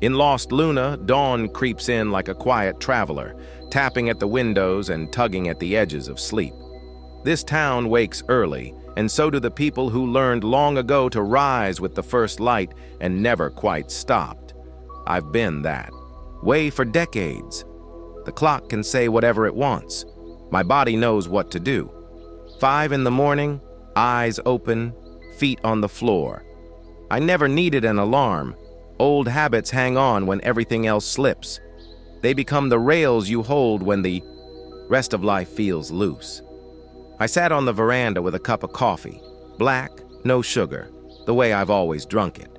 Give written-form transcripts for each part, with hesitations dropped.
In Lost Luna, dawn creeps in like a quiet traveler, tapping at the windows and tugging at the edges of sleep. This town wakes early, and so do the people who learned long ago to rise with the first light and never quite stopped. I've been that way for decades. The clock can say whatever it wants. My body knows what to do. 5 in the morning, eyes open, feet on the floor. I never needed an alarm. Old habits hang on when everything else slips. They become the rails you hold when the rest of life feels loose. I sat on the veranda with a cup of coffee, black, no sugar, the way I've always drunk it.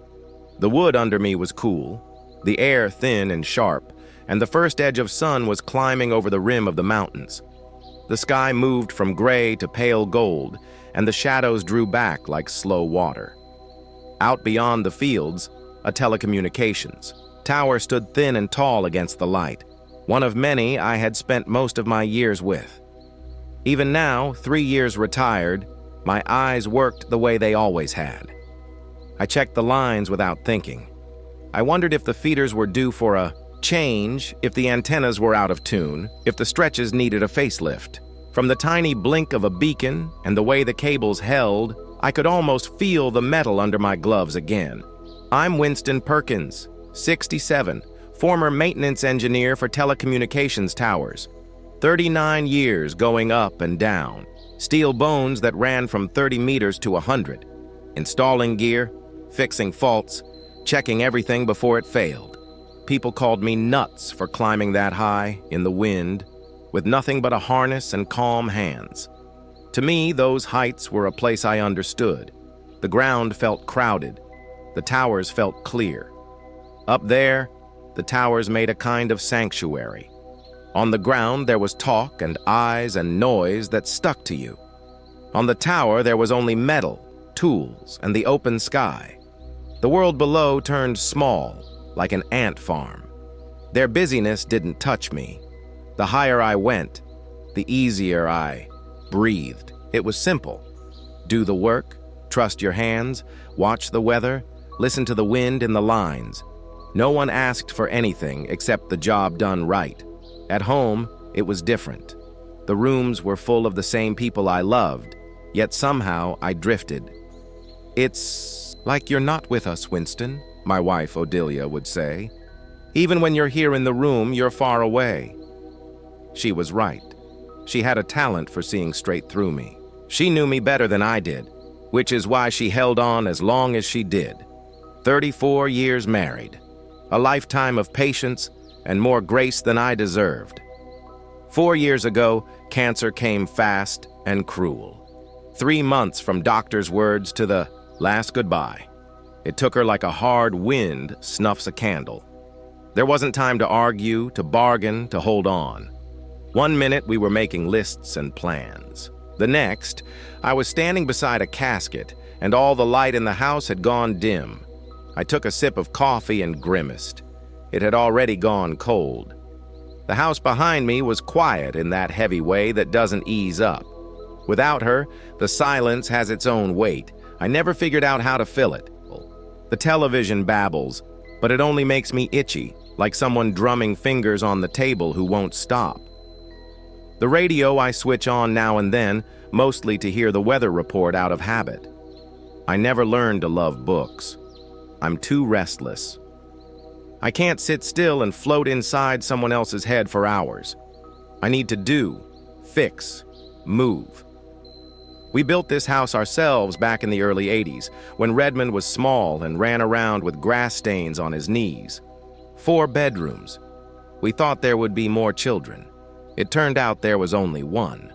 The wood under me was cool, the air thin and sharp, and the first edge of sun was climbing over the rim of the mountains. The sky moved from gray to pale gold, and the shadows drew back like slow water. Out beyond the fields, a telecommunications tower stood thin and tall against the light, one of many I had spent most of my years with. Even now, 3 years retired, my eyes worked the way they always had. I checked the lines without thinking. I wondered if the feeders were due for a change, if the antennas were out of tune, if the stretches needed a facelift. From the tiny blink of a beacon and the way the cables held, I could almost feel the metal under my gloves again. I'm Winston Perkins, 67, former maintenance engineer for telecommunications towers. 39 years going up and down, steel bones that ran from 30 meters to 100, installing gear, fixing faults, checking everything before it failed. People called me nuts for climbing that high, in the wind, with nothing but a harness and calm hands. To me, those heights were a place I understood. The ground felt crowded. The towers felt clear. Up there, the towers made a kind of sanctuary. On the ground, there was talk and eyes and noise that stuck to you. On the tower, there was only metal, tools, and the open sky. The world below turned small, like an ant farm. Their busyness didn't touch me. The higher I went, the easier I breathed. It was simple. Do the work, trust your hands, watch the weather, listen to the wind in the lines. No one asked for anything except the job done right. At home, it was different. The rooms were full of the same people I loved, yet somehow I drifted. "It's like you're not with us, Winston," my wife Odelia would say. "Even when you're here in the room, you're far away." She was right. She had a talent for seeing straight through me. She knew me better than I did, which is why she held on as long as she did. 34 years married, a lifetime of patience and more grace than I deserved. 4 years ago, cancer came fast and cruel. 3 months from doctor's words to the last goodbye. It took her like a hard wind snuffs a candle. There wasn't time to argue, to bargain, to hold on. 1 minute we were making lists and plans. The next, I was standing beside a casket, and all the light in the house had gone dim. I took a sip of coffee and grimaced. It had already gone cold. The house behind me was quiet in that heavy way that doesn't ease up. Without her, the silence has its own weight. I never figured out how to fill it. The television babbles, but it only makes me itchy, like someone drumming fingers on the table who won't stop. The radio I switch on now and then, mostly to hear the weather report out of habit. I never learned to love books. I'm too restless. I can't sit still and float inside someone else's head for hours. I need to do, fix, move. We built this house ourselves back in the early 80s, when Redmond was small and ran around with grass stains on his knees. 4 bedrooms. We thought there would be more children. It turned out there was only 1.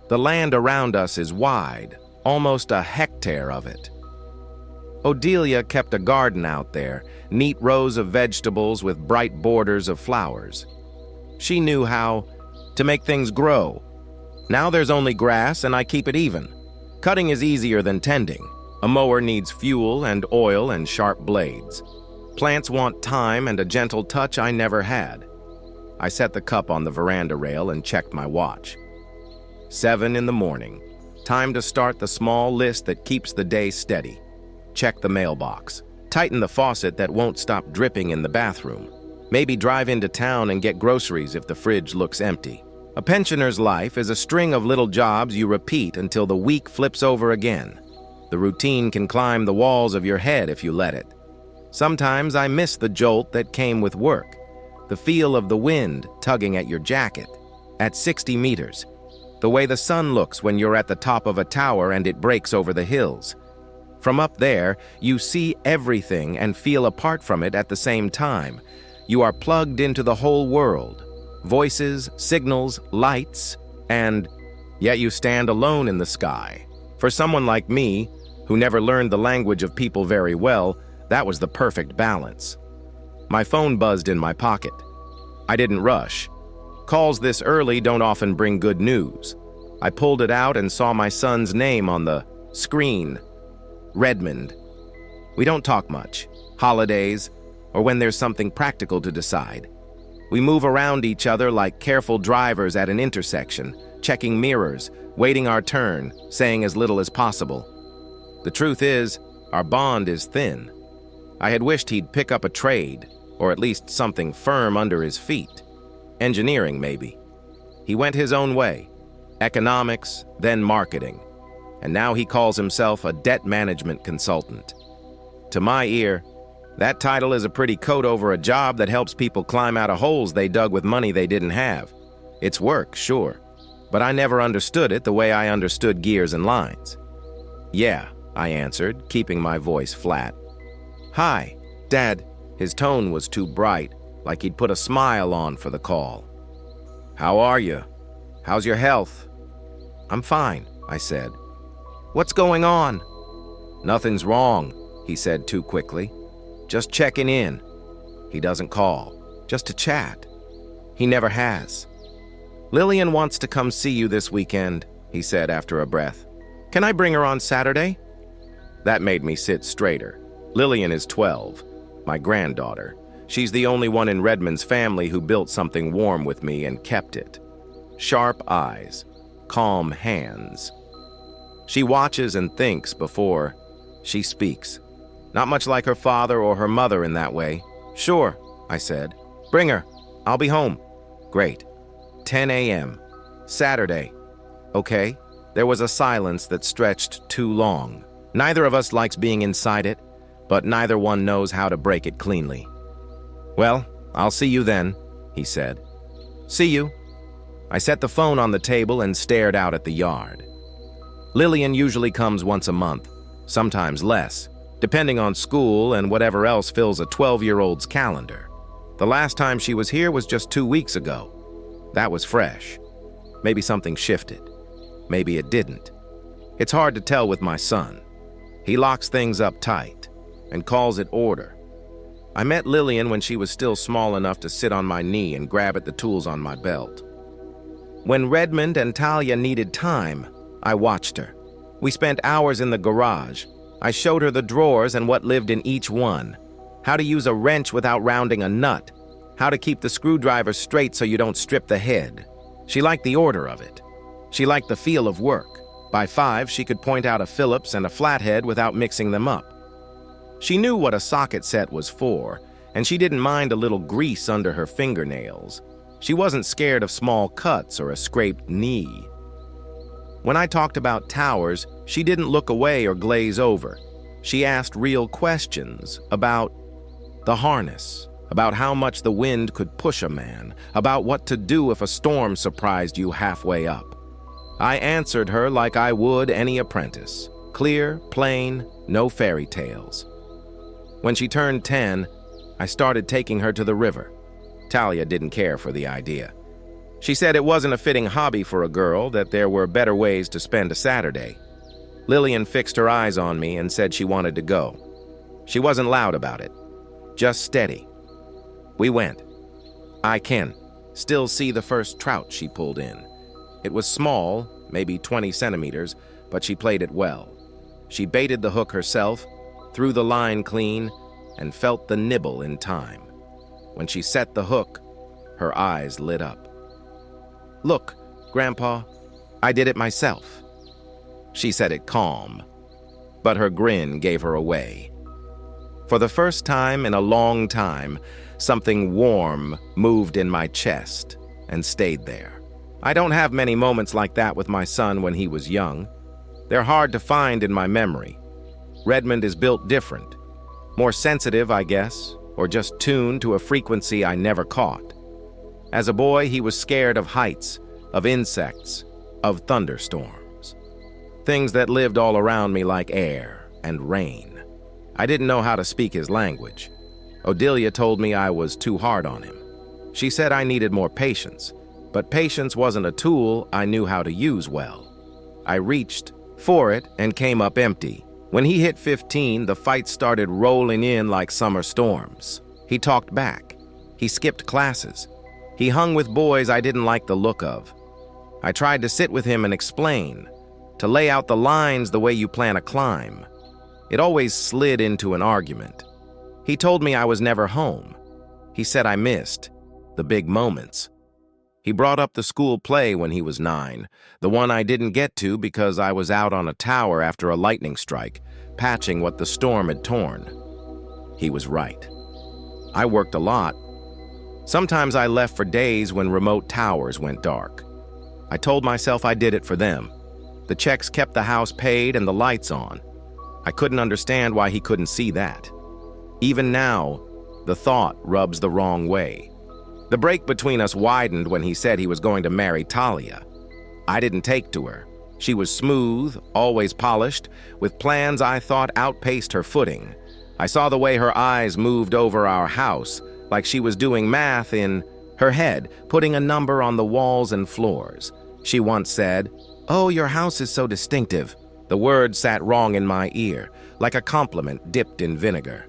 The land around us is wide, almost a hectare of it. Odelia kept a garden out there, neat rows of vegetables with bright borders of flowers. She knew how to make things grow. Now there's only grass and I keep it even. Cutting is easier than tending. A mower needs fuel and oil and sharp blades. Plants want time and a gentle touch I never had. I set the cup on the veranda rail and checked my watch. 7 in the morning. Time to start the small list that keeps the day steady. Check the mailbox. Tighten the faucet that won't stop dripping in the bathroom. Maybe drive into town and get groceries if the fridge looks empty. A pensioner's life is a string of little jobs you repeat until the week flips over again. The routine can climb the walls of your head if you let it. Sometimes I miss the jolt that came with work, the feel of the wind tugging at your jacket, at 60 meters, the way the sun looks when you're at the top of a tower and it breaks over the hills. From up there, you see everything and feel apart from it at the same time. You are plugged into the whole world. Voices, signals, lights, and yet you stand alone in the sky. For someone like me, who never learned the language of people very well, that was the perfect balance. My phone buzzed in my pocket. I didn't rush. Calls this early don't often bring good news. I pulled it out and saw my son's name on the screen. Redmond. We don't talk much. Holidays, or when there's something practical to decide. We move around each other like careful drivers at an intersection, checking mirrors, waiting our turn, saying as little as possible. The truth is, our bond is thin. I had wished he'd pick up a trade, or at least something firm under his feet. Engineering, maybe. He went his own way. Economics, then marketing. And now he calls himself a debt management consultant. To my ear, that title is a pretty coat over a job that helps people climb out of holes they dug with money they didn't have. It's work, sure, but I never understood it the way I understood gears and lines. Yeah, I answered, keeping my voice flat. Hi, Dad. His tone was too bright, like he'd put a smile on for the call. How are you? How's your health? I'm fine, I said. What's going on? Nothing's wrong, he said too quickly. Just checking in. He doesn't call, just to chat. He never has. Lillian wants to come see you this weekend, he said after a breath. Can I bring her on Saturday? That made me sit straighter. Lillian is 12, my granddaughter. She's the only one in Redmond's family who built something warm with me and kept it. Sharp eyes, calm hands. She watches and thinks before she speaks. Not much like her father or her mother in that way. Sure, I said. Bring her. I'll be home. Great. 10 a.m. Saturday. Okay. There was a silence that stretched too long. Neither of us likes being inside it, but neither one knows how to break it cleanly. Well, I'll see you then, he said. See you. I set the phone on the table and stared out at the yard. Lillian usually comes once a month, sometimes less, depending on school and whatever else fills a 12-year-old's calendar. The last time she was here was just 2 weeks ago. That was fresh. Maybe something shifted. Maybe it didn't. It's hard to tell with my son. He locks things up tight and calls it order. I met Lillian when she was still small enough to sit on my knee and grab at the tools on my belt. When Redmond and Talia needed time, I watched her. We spent hours in the garage. I showed her the drawers and what lived in each one. How to use a wrench without rounding a nut. How to keep the screwdriver straight so you don't strip the head. She liked the order of it. She liked the feel of work. By 5, she could point out a Phillips and a flathead without mixing them up. She knew what a socket set was for, and she didn't mind a little grease under her fingernails. She wasn't scared of small cuts or a scraped knee. When I talked about towers, she didn't look away or glaze over. She asked real questions about the harness, about how much the wind could push a man, about what to do if a storm surprised you halfway up. I answered her like I would any apprentice. Clear, plain, no fairy tales. When she turned 10, I started taking her to the river. Talia didn't care for the idea. She said it wasn't a fitting hobby for a girl, that there were better ways to spend a Saturday. Lillian fixed her eyes on me and said she wanted to go. She wasn't loud about it, just steady. We went. I can still see the first trout she pulled in. It was small, maybe 20 centimeters, but she played it well. She baited the hook herself, threw the line clean, and felt the nibble in time. When she set the hook, her eyes lit up. Look, Grandpa, I did it myself. She said it calm, but her grin gave her away. For the first time in a long time, something warm moved in my chest and stayed there. I don't have many moments like that with my son when he was young. They're hard to find in my memory. Redmond is built different. More sensitive, I guess, or just tuned to a frequency I never caught. As a boy, he was scared of heights, of insects, of thunderstorms. Things that lived all around me like air and rain. I didn't know how to speak his language. Odelia told me I was too hard on him. She said I needed more patience, but patience wasn't a tool I knew how to use well. I reached for it and came up empty. When he hit 15, the fights started rolling in like summer storms. He talked back. He skipped classes. He hung with boys I didn't like the look of. I tried to sit with him and explain, to lay out the lines the way you plan a climb. It always slid into an argument. He told me I was never home. He said I missed the big moments. He brought up the school play when he was 9, the one I didn't get to because I was out on a tower after a lightning strike, patching what the storm had torn. He was right. I worked a lot. Sometimes I left for days when remote towers went dark. I told myself I did it for them. The checks kept the house paid and the lights on. I couldn't understand why he couldn't see that. Even now, the thought rubs the wrong way. The break between us widened when he said he was going to marry Talia. I didn't take to her. She was smooth, always polished, with plans I thought outpaced her footing. I saw the way her eyes moved over our house, like she was doing math in her head, putting a number on the walls and floors. She once said, "Oh, your house is so distinctive." The word sat wrong in my ear, like a compliment dipped in vinegar.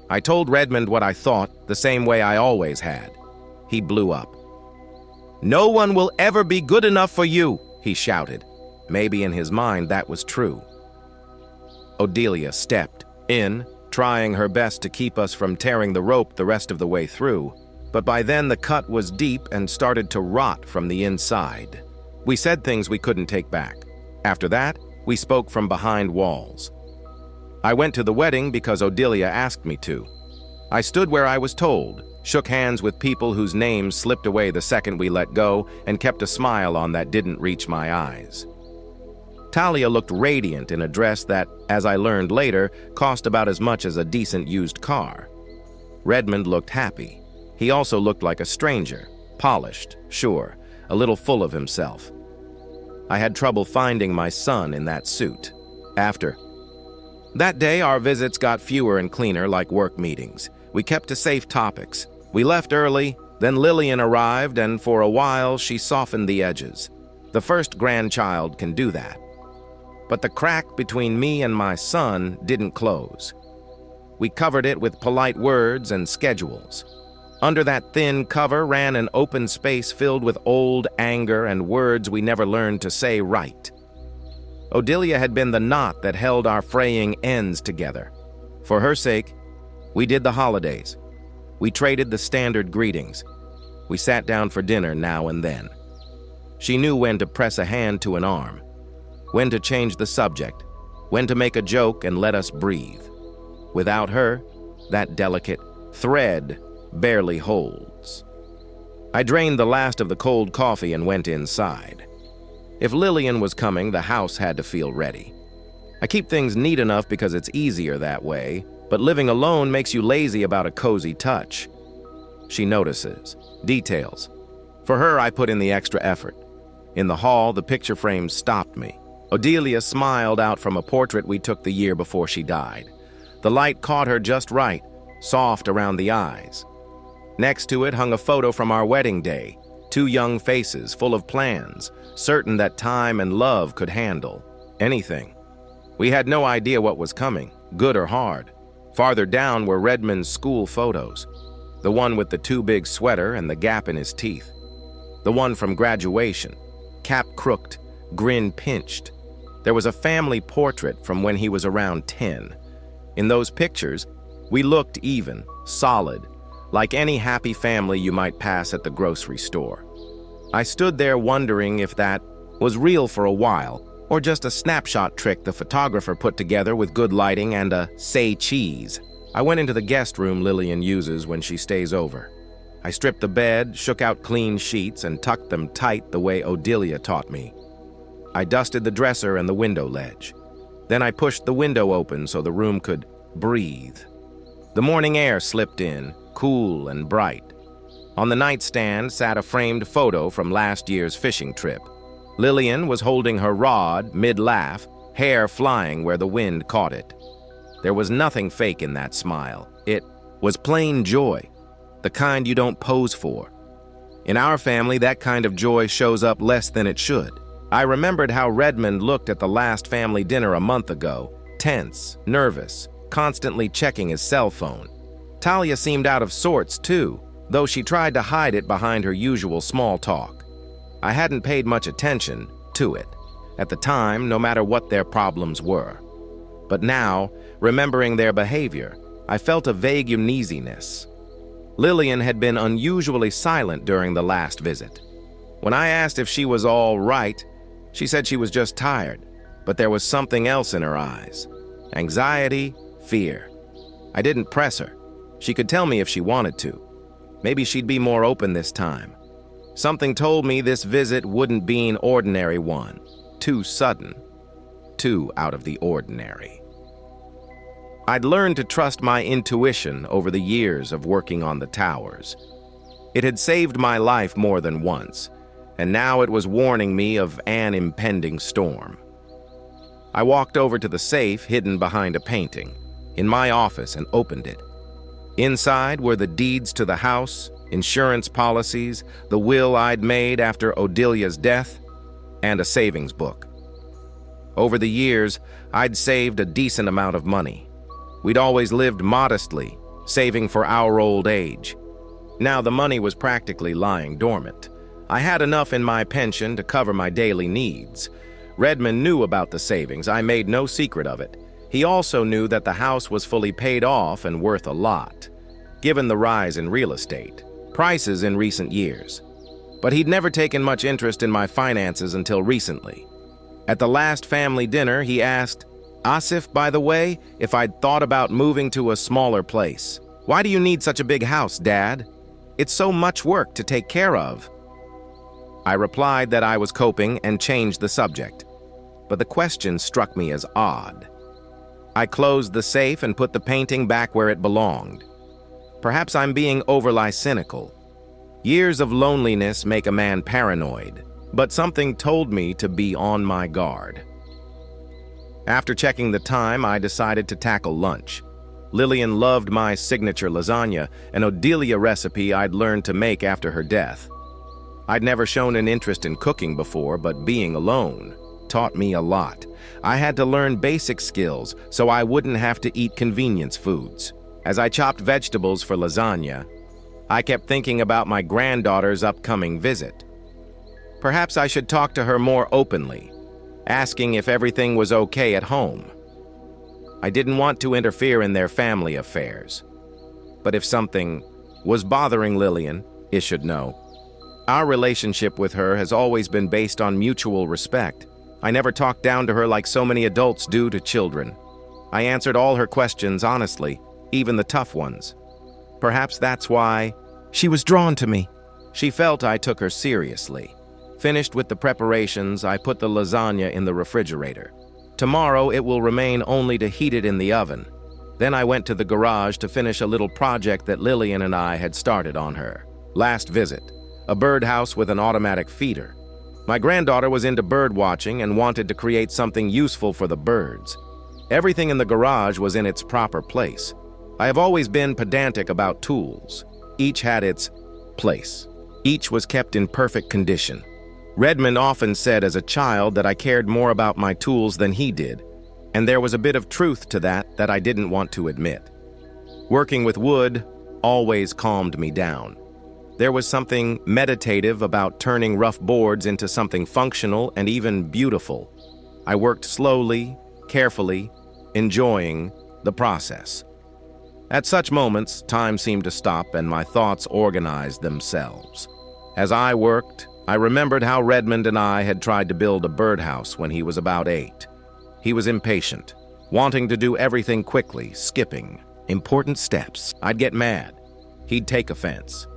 I told Redmond what I thought, the same way I always had. He blew up. "No one will ever be good enough for you," he shouted. Maybe in his mind that was true. Odelia stepped in, trying her best to keep us from tearing the rope the rest of the way through, but by then the cut was deep and started to rot from the inside. We said things we couldn't take back. After that, we spoke from behind walls. I went to the wedding because Odelia asked me to. I stood where I was told, shook hands with people whose names slipped away the second we let go, and kept a smile on that didn't reach my eyes. Talia looked radiant in a dress that, as I learned later, cost about as much as a decent used car. Redmond looked happy. He also looked like a stranger, polished, sure, a little full of himself. I had trouble finding my son in that suit. After that day, our visits got fewer and cleaner like work meetings. We kept to safe topics. We left early, then Lillian arrived, and for a while she softened the edges. The first grandchild can do that. But the crack between me and my son didn't close. We covered it with polite words and schedules. Under that thin cover ran an open space filled with old anger and words we never learned to say right. Odelia had been the knot that held our fraying ends together. For her sake, we did the holidays. We traded the standard greetings. We sat down for dinner now and then. She knew when to press a hand to an arm, when to change the subject, when to make a joke and let us breathe. Without her, that delicate thread barely holds. I drained the last of the cold coffee and went inside. If Lillian was coming, the house had to feel ready. I keep things neat enough because it's easier that way, but living alone makes you lazy about a cozy touch. She notices. Details. For her, I put in the extra effort. In the hall, the picture frames stopped me. Odelia smiled out from a portrait we took the year before she died. The light caught her just right, soft around the eyes. Next to it hung a photo from our wedding day, 2 young faces full of plans, certain that time and love could handle anything. We had no idea what was coming, good or hard. Farther down were Redmond's school photos, the one with the too big sweater and the gap in his teeth, the one from graduation, cap crooked, grin pinched. There was a family portrait from when he was around 10. In those pictures, we looked even, solid, like any happy family you might pass at the grocery store. I stood there wondering if that was real for a while, or just a snapshot trick the photographer put together with good lighting and a say cheese. I went into the guest room Lillian uses when she stays over. I stripped the bed, shook out clean sheets, and tucked them tight the way Odelia taught me. I dusted the dresser and the window ledge. Then I pushed the window open so the room could breathe. The morning air slipped in, cool and bright. On the nightstand sat a framed photo from last year's fishing trip. Lillian was holding her rod mid-laugh, hair flying where the wind caught it. There was nothing fake in that smile. It was plain joy, the kind you don't pose for. In our family, that kind of joy shows up less than it should. I remembered how Redmond looked at the last family dinner a month ago, tense, nervous, constantly checking his cell phone. Talia seemed out of sorts, too, though she tried to hide it behind her usual small talk. I hadn't paid much attention to it at the time, no matter what their problems were. But now, remembering their behavior, I felt a vague uneasiness. Lillian had been unusually silent during the last visit. When I asked if she was all right, she said she was just tired, but there was something else in her eyes. Anxiety, fear. I didn't press her. She could tell me if she wanted to. Maybe she'd be more open this time. Something told me this visit wouldn't be an ordinary one. Too sudden. Too out of the ordinary. I'd learned to trust my intuition over the years of working on the towers. It had saved my life more than once, and now it was warning me of an impending storm. I walked over to the safe hidden behind a painting in my office and opened it. Inside were the deeds to the house, insurance policies, the will I'd made after Odelia's death, and a savings book. Over the years, I'd saved a decent amount of money. We'd always lived modestly, saving for our old age. Now the money was practically lying dormant. I had enough in my pension to cover my daily needs. Redmond knew about the savings. I made no secret of it. He also knew that the house was fully paid off and worth a lot, given the rise in real estate prices in recent years. But he'd never taken much interest in my finances until recently. At the last family dinner, he asked, "Asif, by the way, if I'd thought about moving to a smaller place. Why do you need such a big house, Dad? It's so much work to take care of." I replied that I was coping and changed the subject, but the question struck me as odd. I closed the safe and put the painting back where it belonged. Perhaps I'm being overly cynical. Years of loneliness make a man paranoid, but something told me to be on my guard. After checking the time, I decided to tackle lunch. Lillian loved my signature lasagna, an Odelia recipe I'd learned to make after her death. I'd never shown an interest in cooking before, but being alone taught me a lot. I had to learn basic skills so I wouldn't have to eat convenience foods. As I chopped vegetables for lasagna, I kept thinking about my granddaughter's upcoming visit. Perhaps I should talk to her more openly, asking if everything was okay at home. I didn't want to interfere in their family affairs. But if something was bothering Lillian, it should know. Our relationship with her has always been based on mutual respect. I never talked down to her like so many adults do to children. I answered all her questions honestly, even the tough ones. Perhaps that's why she was drawn to me. She felt I took her seriously. Finished with the preparations, I put the lasagna in the refrigerator. Tomorrow it will remain only to heat it in the oven. Then I went to the garage to finish a little project that Lillian and I had started on her last visit, a birdhouse with an automatic feeder. My granddaughter was into bird watching and wanted to create something useful for the birds. Everything in the garage was in its proper place. I have always been pedantic about tools. Each had its place. Each was kept in perfect condition. Redmond often said as a child that I cared more about my tools than he did, and there was a bit of truth to that I didn't want to admit. Working with wood always calmed me down. There was something meditative about turning rough boards into something functional and even beautiful. I worked slowly, carefully, enjoying the process. At such moments, time seemed to stop and my thoughts organized themselves. As I worked, I remembered how Redmond and I had tried to build a birdhouse when he was about 8. He was impatient, wanting to do everything quickly, skipping Important steps. I'd get mad. He'd take offense.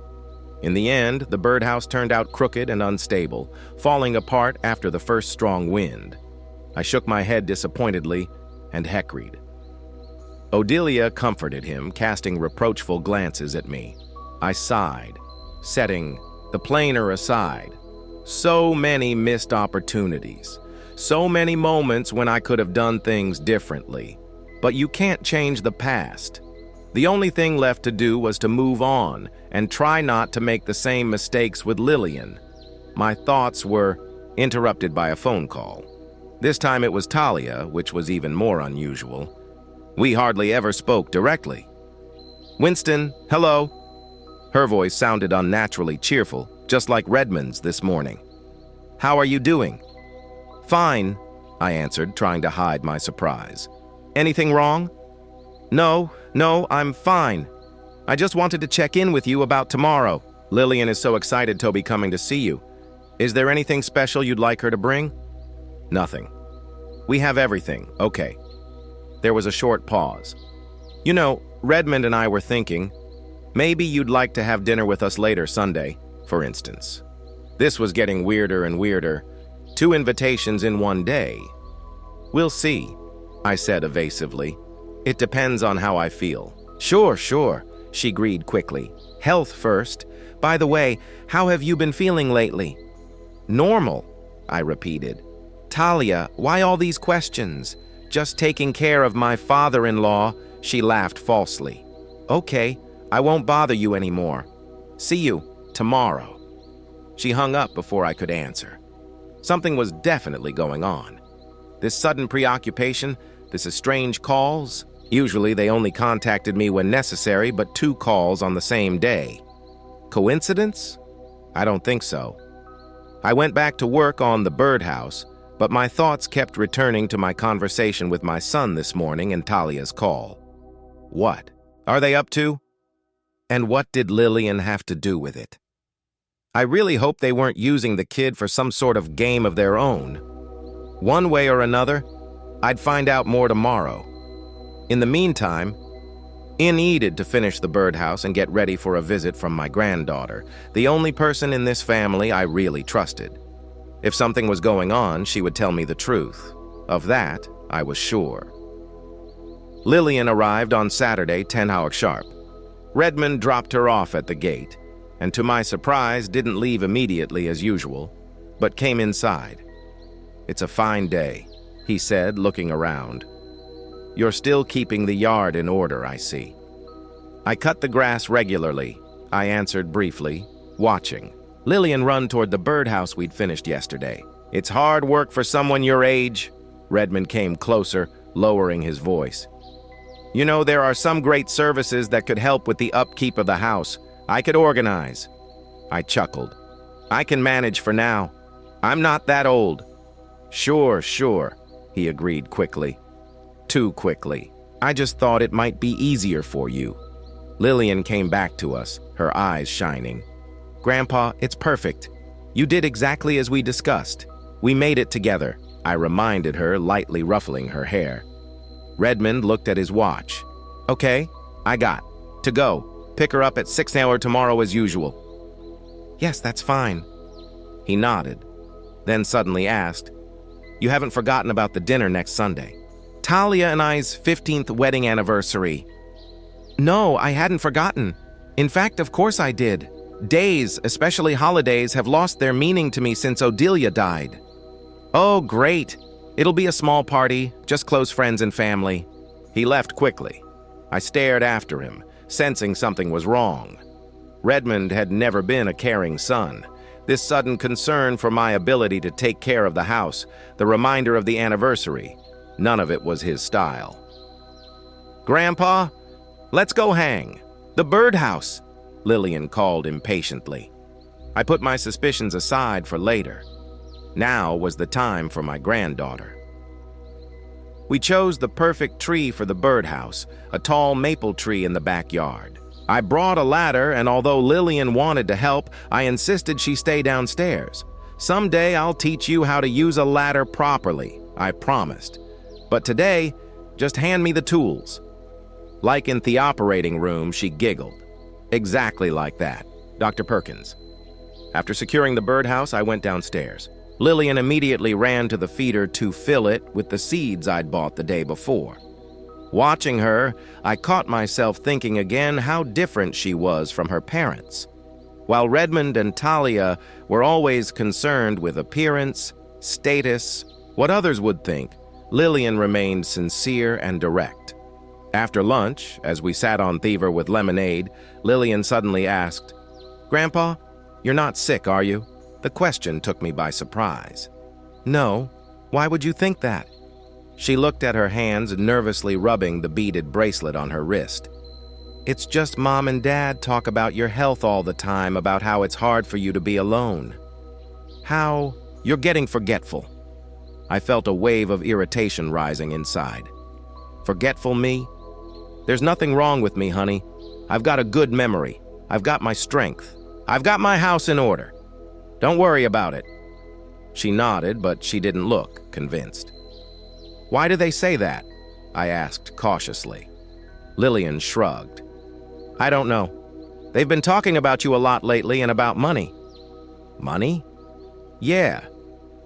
In the end, the birdhouse turned out crooked and unstable, falling apart after the first strong wind. I shook my head disappointedly and heccried. Odelia comforted him, casting reproachful glances at me. I sighed, setting the planer aside. So many missed opportunities. So many moments when I could have done things differently. But you can't change the past. The only thing left to do was to move on and try not to make the same mistakes with Lillian. My thoughts were interrupted by a phone call. This time it was Talia, which was even more unusual. We hardly ever spoke directly. "Winston, hello." Her voice sounded unnaturally cheerful, just like Redmond's this morning. "How are you doing?" "Fine," I answered, trying to hide my surprise. "Anything wrong?" No, I'm fine. I just wanted to check in with you about tomorrow. Lillian is so excited Toby coming to see you. Is there anything special you'd like her to bring?" "Nothing. We have everything, okay." There was a short pause. "You know, Redmond and I were thinking, maybe you'd like to have dinner with us later Sunday, for instance." This was getting weirder and weirder. 2 invitations in one day. "We'll see," I said evasively. "It depends on how I feel." Sure, she agreed quickly. "Health first. By the way, how have you been feeling lately?" "Normal," I repeated. "Talia, why all these questions?" "Just taking care of my father-in-law," she laughed falsely. "Okay, I won't bother you anymore. See you tomorrow." She hung up before I could answer. Something was definitely going on. This sudden preoccupation, this estranged calls. Usually they only contacted me when necessary, but 2 calls on the same day. Coincidence? I don't think so. I went back to work on the birdhouse, but my thoughts kept returning to my conversation with my son this morning and Talia's call. What are they up to? And what did Lillian have to do with it? I really hope they weren't using the kid for some sort of game of their own. One way or another, I'd find out more tomorrow. In the meantime, I needed to finish the birdhouse and get ready for a visit from my granddaughter, the only person in this family I really trusted. If something was going on, she would tell me the truth. Of that, I was sure. Lillian arrived on Saturday, 10 hours sharp. Redmond dropped her off at the gate, and to my surprise, didn't leave immediately as usual, but came inside. "It's a fine day," he said, looking around. "You're still keeping the yard in order, I see." "I cut the grass regularly," I answered briefly, watching Lillian run toward the birdhouse we'd finished yesterday. "It's hard work for someone your age." Redmond came closer, lowering his voice. "You know, there are some great services that could help with the upkeep of the house. I could organize." I chuckled. "I can manage for now. I'm not that old." Sure, he agreed quickly. Too quickly. "I just thought it might be easier for you." Lillian came back to us, her eyes shining. "Grandpa, it's perfect. You did exactly as we discussed. We made it together," I reminded her, lightly ruffling her hair. Redmond looked at his watch. "Okay, I got to go. Pick her up at 6 hours tomorrow as usual." "Yes, that's fine." He nodded, then suddenly asked, "You haven't forgotten about the dinner next Sunday? Talia and I's 15th wedding anniversary." "No, I hadn't forgotten. In fact, of course I did. Days, especially holidays, have lost their meaning to me since Odelia died." "Oh, great. It'll be a small party, just close friends and family." He left quickly. I stared after him, sensing something was wrong. Redmond had never been a caring son. This sudden concern for my ability to take care of the house, the reminder of the anniversary, none of it was his style. "Grandpa, let's go hang." "The birdhouse," Lillian called impatiently. I put my suspicions aside for later. Now was the time for my granddaughter. We chose the perfect tree for the birdhouse, a tall maple tree in the backyard. I brought a ladder, and although Lillian wanted to help, I insisted she stay downstairs. "Someday I'll teach you how to use a ladder properly," I promised. "But today, just hand me the tools." Like in the operating room, she giggled. Exactly like that, Dr. Perkins. After securing the birdhouse, I went downstairs. Lillian immediately ran to the feeder to fill it with the seeds I'd bought the day before. Watching her, I caught myself thinking again how different she was from her parents. While Redmond and Talia were always concerned with appearance, status, what others would think, Lillian remained sincere and direct. After lunch, as we sat on Thiever with lemonade, Lillian suddenly asked, "Grandpa, you're not sick, are you?" The question took me by surprise. "No. Why would you think that?" She looked at her hands, nervously rubbing the beaded bracelet on her wrist. "It's just Mom and Dad talk about your health all the time, about how it's hard for you to be alone. How you're getting forgetful." I felt a wave of irritation rising inside. Forgetful me? There's nothing wrong with me, honey. I've got a good memory. I've got my strength. I've got my house in order. Don't worry about it. She nodded, but she didn't look convinced. "Why do they say that?" I asked cautiously. Lillian shrugged. "I don't know. They've been talking about you a lot lately and about money." "Money?" "Yeah.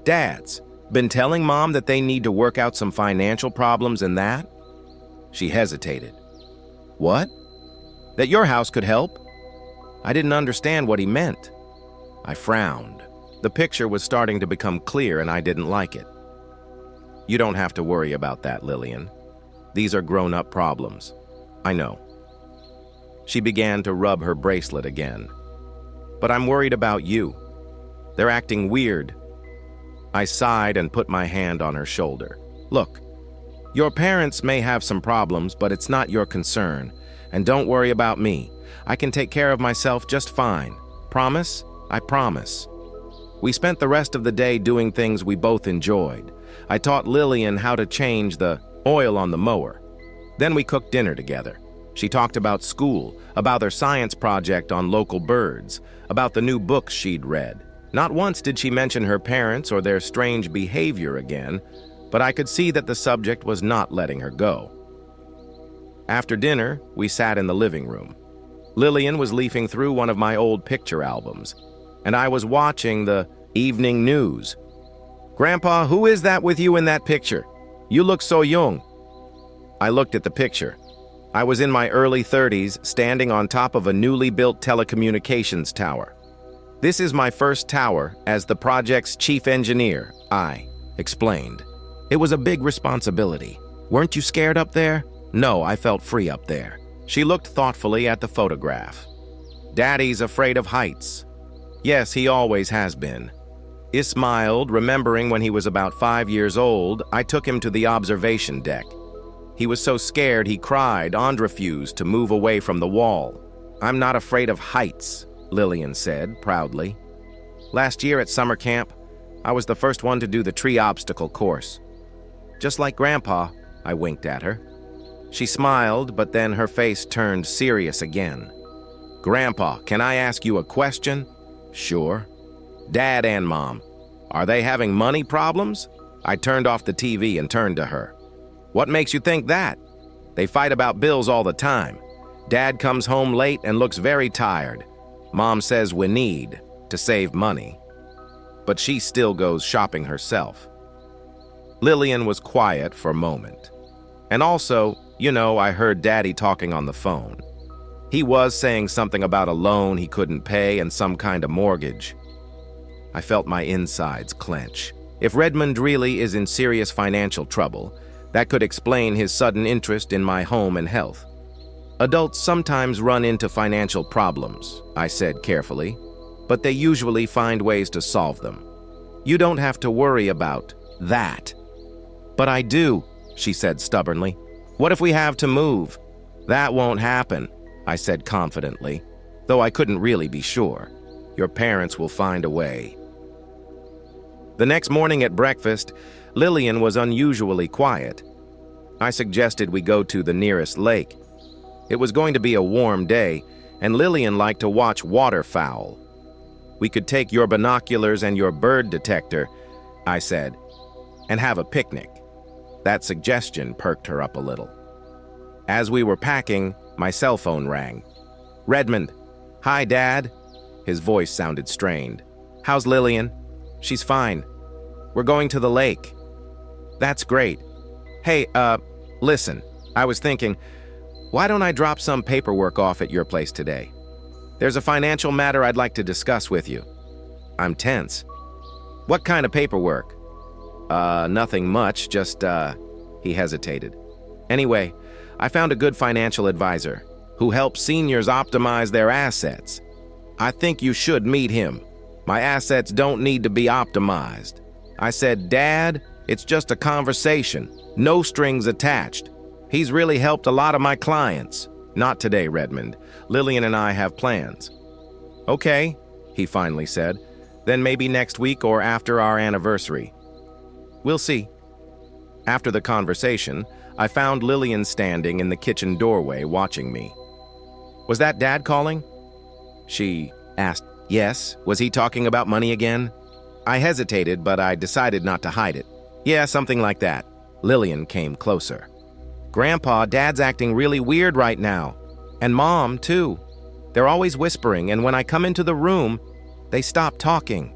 Dad's been telling Mom that they need to work out some financial problems and that." She hesitated. "What? That your house could help?" I didn't understand what he meant. I frowned. The picture was starting to become clear and I didn't like it. "You don't have to worry about that, Lillian. These are grown-up problems. I know." She began to rub her bracelet again. "But I'm worried about you. They're acting weird." I sighed and put my hand on her shoulder. "Look, your parents may have some problems, but it's not your concern. And don't worry about me. I can take care of myself just fine. Promise? I promise." We spent the rest of the day doing things we both enjoyed. I taught Lillian how to change the oil on the mower. Then we cooked dinner together. She talked about school, about their science project on local birds, about the new books she'd read. Not once did she mention her parents or their strange behavior again, but I could see that the subject was not letting her go. After dinner, we sat in the living room. Lillian was leafing through one of my old picture albums, and I was watching the evening news. "Grandpa, who is that with you in that picture? You look so young." I looked at the picture. I was in my early 30s, standing on top of a newly built telecommunications tower. "This is my first tower as the project's chief engineer," I explained. "It was a big responsibility. Weren't you scared up there?" "No, I felt free up there." She looked thoughtfully at the photograph. "Daddy's afraid of heights." "Yes, he always has been." I smiled, remembering when he was about 5 years old, I took him to the observation deck. He was so scared he cried and refused to move away from the wall. "I'm not afraid of heights," Lillian said proudly. "Last year at summer camp, I was the first one to do the tree obstacle course." "Just like Grandpa," I winked at her. She smiled, but then her face turned serious again. "Grandpa, can I ask you a question?" "Sure." "Dad and Mom, are they having money problems?" I turned off the TV and turned to her. "What makes you think that? They fight about bills all the time. Dad comes home late and looks very tired. Mom says we need to save money. But she still goes shopping herself." Lillian was quiet for a moment. "And also, I heard Daddy talking on the phone. He was saying something about a loan he couldn't pay and some kind of mortgage." I felt my insides clench. If Redmond really is in serious financial trouble, that could explain his sudden interest in my home and health. "Adults sometimes run into financial problems," I said carefully, "but they usually find ways to solve them. You don't have to worry about that." "But I do," she said stubbornly. "What if we have to move?" "That won't happen," I said confidently, though I couldn't really be sure. "Your parents will find a way." The next morning at breakfast, Lillian was unusually quiet. I suggested we go to the nearest lake. It was going to be a warm day, and Lillian liked to watch waterfowl. "We could take your binoculars and your bird detector," I said, "and have a picnic." That suggestion perked her up a little. As we were packing, my cell phone rang. Redmond. Hi, Dad. His voice sounded strained. How's Lillian? She's fine. We're going to the lake. That's great. Hey, listen, I was thinking, why don't I drop some paperwork off at your place today? There's a financial matter I'd like to discuss with you. I'm tense. What kind of paperwork? Nothing much, just, he hesitated. Anyway, I found a good financial advisor who helps seniors optimize their assets. I think you should meet him. My assets don't need to be optimized. I said, Dad, it's just a conversation, no strings attached. He's really helped a lot of my clients. Not today, Redmond. Lillian and I have plans. Okay, he finally said. Then maybe next week or after our anniversary. We'll see. After the conversation, I found Lillian standing in the kitchen doorway watching me. Was that Dad calling? She asked. Yes. Was he talking about money again? I hesitated, but I decided not to hide it. Yeah, something like that. Lillian came closer. Grandpa, Dad's acting really weird right now. And Mom, too. They're always whispering, and when I come into the room, they stop talking.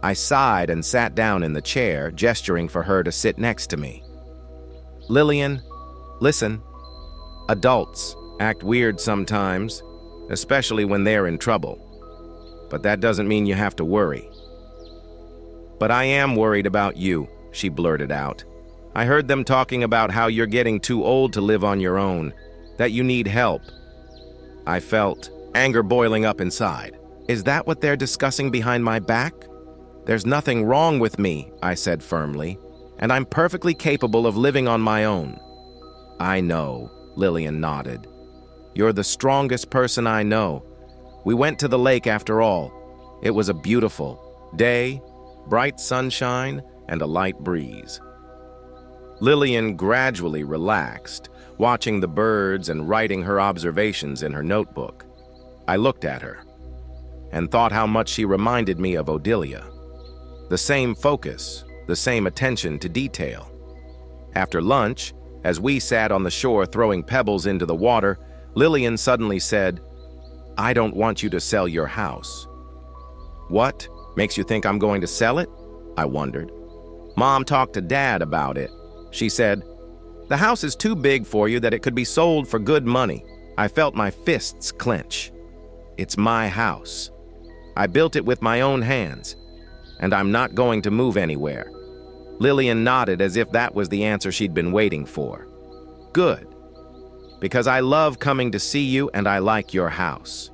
I sighed and sat down in the chair, gesturing for her to sit next to me. Lillian, listen. Adults act weird sometimes, especially when they're in trouble. But that doesn't mean you have to worry. But I am worried about you, she blurted out. I heard them talking about how you're getting too old to live on your own, that you need help. I felt anger boiling up inside. Is that what they're discussing behind my back? There's nothing wrong with me, I said firmly, and I'm perfectly capable of living on my own. I know, Lillian nodded. You're the strongest person I know. We went to the lake after all. It was a beautiful day, bright sunshine, and a light breeze. Lillian gradually relaxed, watching the birds and writing her observations in her notebook. I looked at her and thought how much she reminded me of Odilia. The same focus, the same attention to detail. After lunch, as we sat on the shore throwing pebbles into the water, Lillian suddenly said, I don't want you to sell your house. What? Makes you think I'm going to sell it? I wondered. Mom talked to Dad about it. She said, the house is too big for you that it could be sold for good money. I felt my fists clench. It's my house. I built it with my own hands, and I'm not going to move anywhere. Lillian nodded as if that was the answer she'd been waiting for. Good. Because I love coming to see you and I like your house.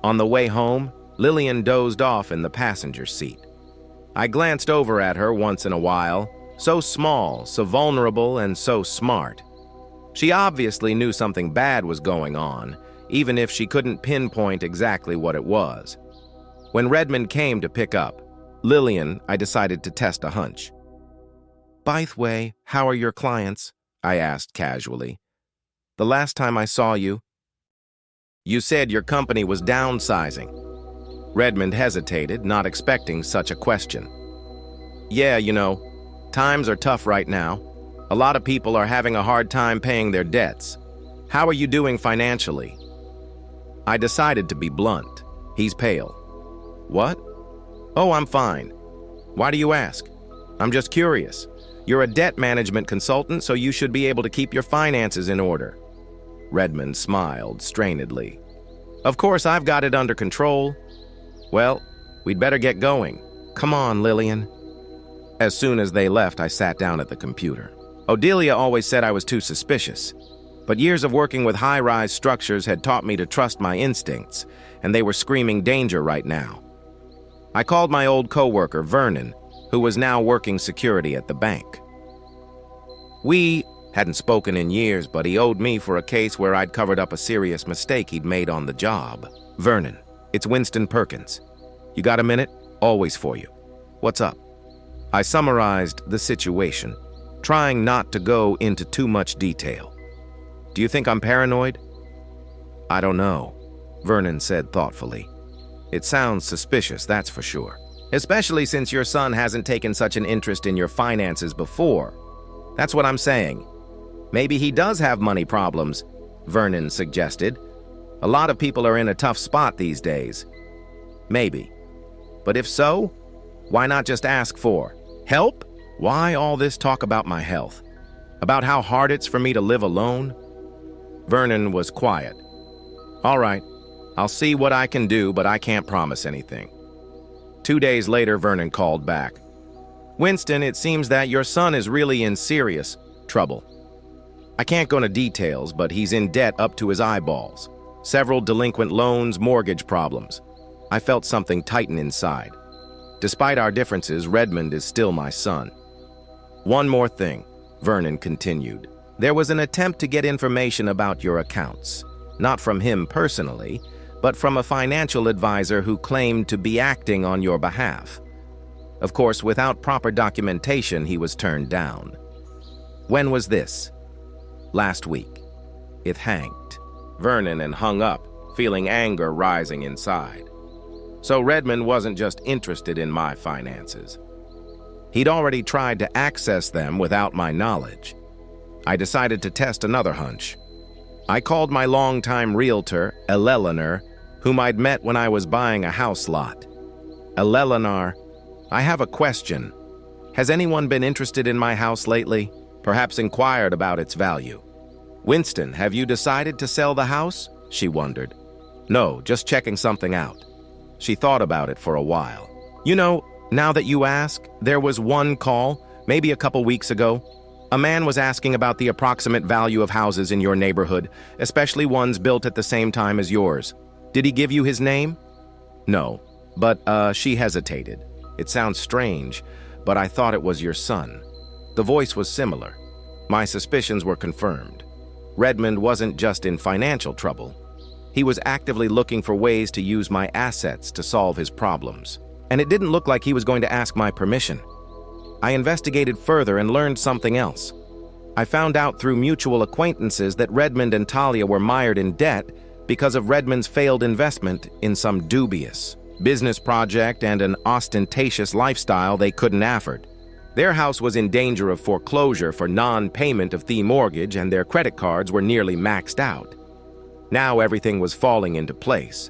On the way home, Lillian dozed off in the passenger seat. I glanced over at her once in a while, so small, so vulnerable, and so smart. She obviously knew something bad was going on, even if she couldn't pinpoint exactly what it was. When Redmond came to pick up Lillian, I decided to test a hunch. By the way, how are your clients? I asked casually. The last time I saw you, you said your company was downsizing. Redmond hesitated, not expecting such a question. Yeah, times are tough right now. A lot of people are having a hard time paying their debts. How are you doing financially? I decided to be blunt. He's pale. What? Oh, I'm fine. Why do you ask? I'm just curious. You're a debt management consultant, so you should be able to keep your finances in order. Redmond smiled strainedly. Of course, I've got it under control. Well, we'd better get going. Come on, Lillian. As soon as they left, I sat down at the computer. Odilia always said I was too suspicious, but years of working with high-rise structures had taught me to trust my instincts, and they were screaming danger right now. I called my old coworker, Vernon, who was now working security at the bank. We hadn't spoken in years, but he owed me for a case where I'd covered up a serious mistake he'd made on the job. Vernon, it's Winston Perkins. You got a minute? Always for you. What's up? I summarized the situation, trying not to go into too much detail. Do you think I'm paranoid? I don't know, Vernon said thoughtfully. It sounds suspicious, that's for sure. Especially since your son hasn't taken such an interest in your finances before. That's what I'm saying. Maybe he does have money problems, Vernon suggested. A lot of people are in a tough spot these days. Maybe. But if so, why not just ask for help? Why all this talk about my health? About how hard it's for me to live alone? Vernon was quiet. All right, I'll see what I can do, but I can't promise anything. 2 days later, Vernon called back. Winston, it seems that your son is really in serious trouble. I can't go into details, but he's in debt up to his eyeballs. Several delinquent loans, mortgage problems. I felt something tighten inside. Despite our differences, Redmond is still my son. One more thing, Vernon continued. There was an attempt to get information about your accounts. Not from him personally, but from a financial advisor who claimed to be acting on your behalf. Of course, without proper documentation, he was turned down. When was this? Last week. It hanged. Vernon and hung up, feeling anger rising inside. So Redmond wasn't just interested in my finances. He'd already tried to access them without my knowledge. I decided to test another hunch. I called my longtime realtor, Eleanor, whom I'd met when I was buying a house lot. Eleanor, I have a question. Has anyone been interested in my house lately? Perhaps inquired about its value. Winston, have you decided to sell the house? She wondered. No, just checking something out. She thought about it for a while. You know, now that you ask, there was one call, maybe a couple weeks ago. A man was asking about the approximate value of houses in your neighborhood, especially ones built at the same time as yours. Did he give you his name? No, but she hesitated. It sounds strange, but I thought it was your son. The voice was similar. My suspicions were confirmed. Redmond wasn't just in financial trouble. He was actively looking for ways to use my assets to solve his problems. And it didn't look like he was going to ask my permission. I investigated further and learned something else. I found out through mutual acquaintances that Redmond and Talia were mired in debt because of Redmond's failed investment in some dubious business project and an ostentatious lifestyle they couldn't afford. Their house was in danger of foreclosure for non-payment of the mortgage, and their credit cards were nearly maxed out. Now everything was falling into place.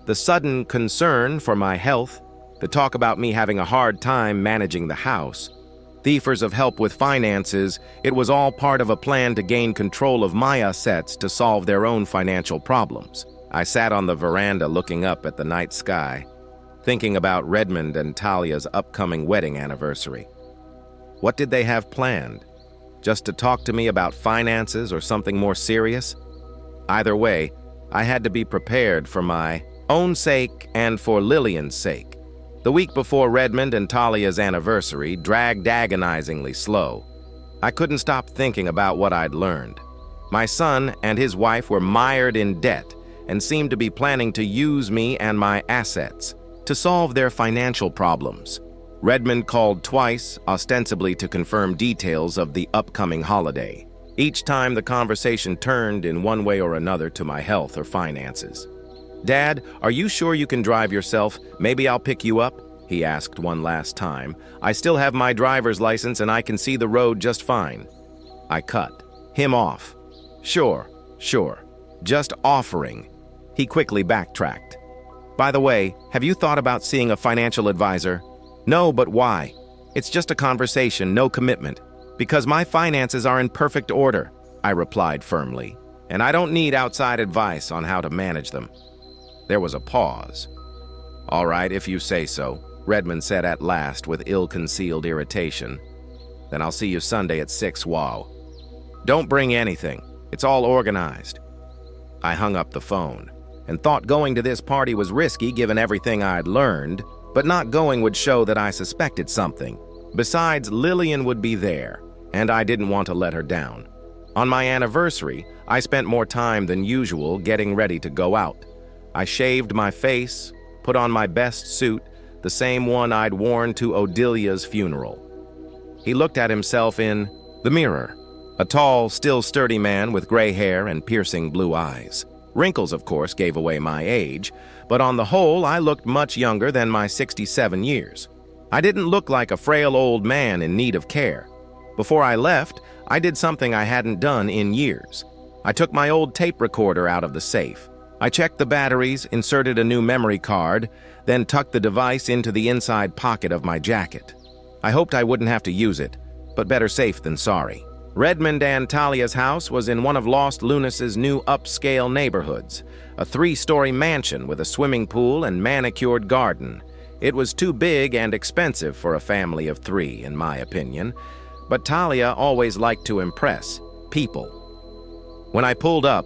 The sudden concern for my health, the talk about me having a hard time managing the house, the offers of help with finances, it was all part of a plan to gain control of my assets to solve their own financial problems. I sat on the veranda looking up at the night sky, thinking about Redmond and Talia's upcoming wedding anniversary. What did they have planned? Just to talk to me about finances or something more serious? Either way, I had to be prepared for my own sake and for Lillian's sake. The week before Redmond and Talia's anniversary dragged agonizingly slow. I couldn't stop thinking about what I'd learned. My son and his wife were mired in debt and seemed to be planning to use me and my assets to solve their financial problems. Redmond called twice, ostensibly to confirm details of the upcoming holiday. Each time the conversation turned in one way or another to my health or finances. Dad, are you sure you can drive yourself? Maybe I'll pick you up? He asked one last time. I still have my driver's license and I can see the road just fine. I cut him off. Sure. Just offering. He quickly backtracked. By the way, have you thought about seeing a financial advisor? No, but why? It's just a conversation, no commitment. Because my finances are in perfect order, I replied firmly, and I don't need outside advice on how to manage them. There was a pause. All right, if you say so, Redmond said at last with ill-concealed irritation. Then I'll see you Sunday at 6. Wow. Don't bring anything. It's all organized. I hung up the phone and thought going to this party was risky given everything I'd learned, but not going would show that I suspected something. Besides, Lillian would be there, and I didn't want to let her down. On my anniversary, I spent more time than usual getting ready to go out. I shaved my face, put on my best suit, the same one I'd worn to Odilia's funeral. He looked at himself in the mirror, a tall, still sturdy man with gray hair and piercing blue eyes. Wrinkles, of course, gave away my age, but on the whole, I looked much younger than my 67 years. I didn't look like a frail old man in need of care, Before I left, I did something I hadn't done in years. I took my old tape recorder out of the safe. I checked the batteries, inserted a new memory card, then tucked the device into the inside pocket of my jacket. I hoped I wouldn't have to use it, but better safe than sorry. Redmond and Talia's house was in one of Lost Luna's new upscale neighborhoods, a 3-story mansion with a swimming pool and manicured garden. It was too big and expensive for a family of 3, in my opinion, but Talia always liked to impress people. When I pulled up,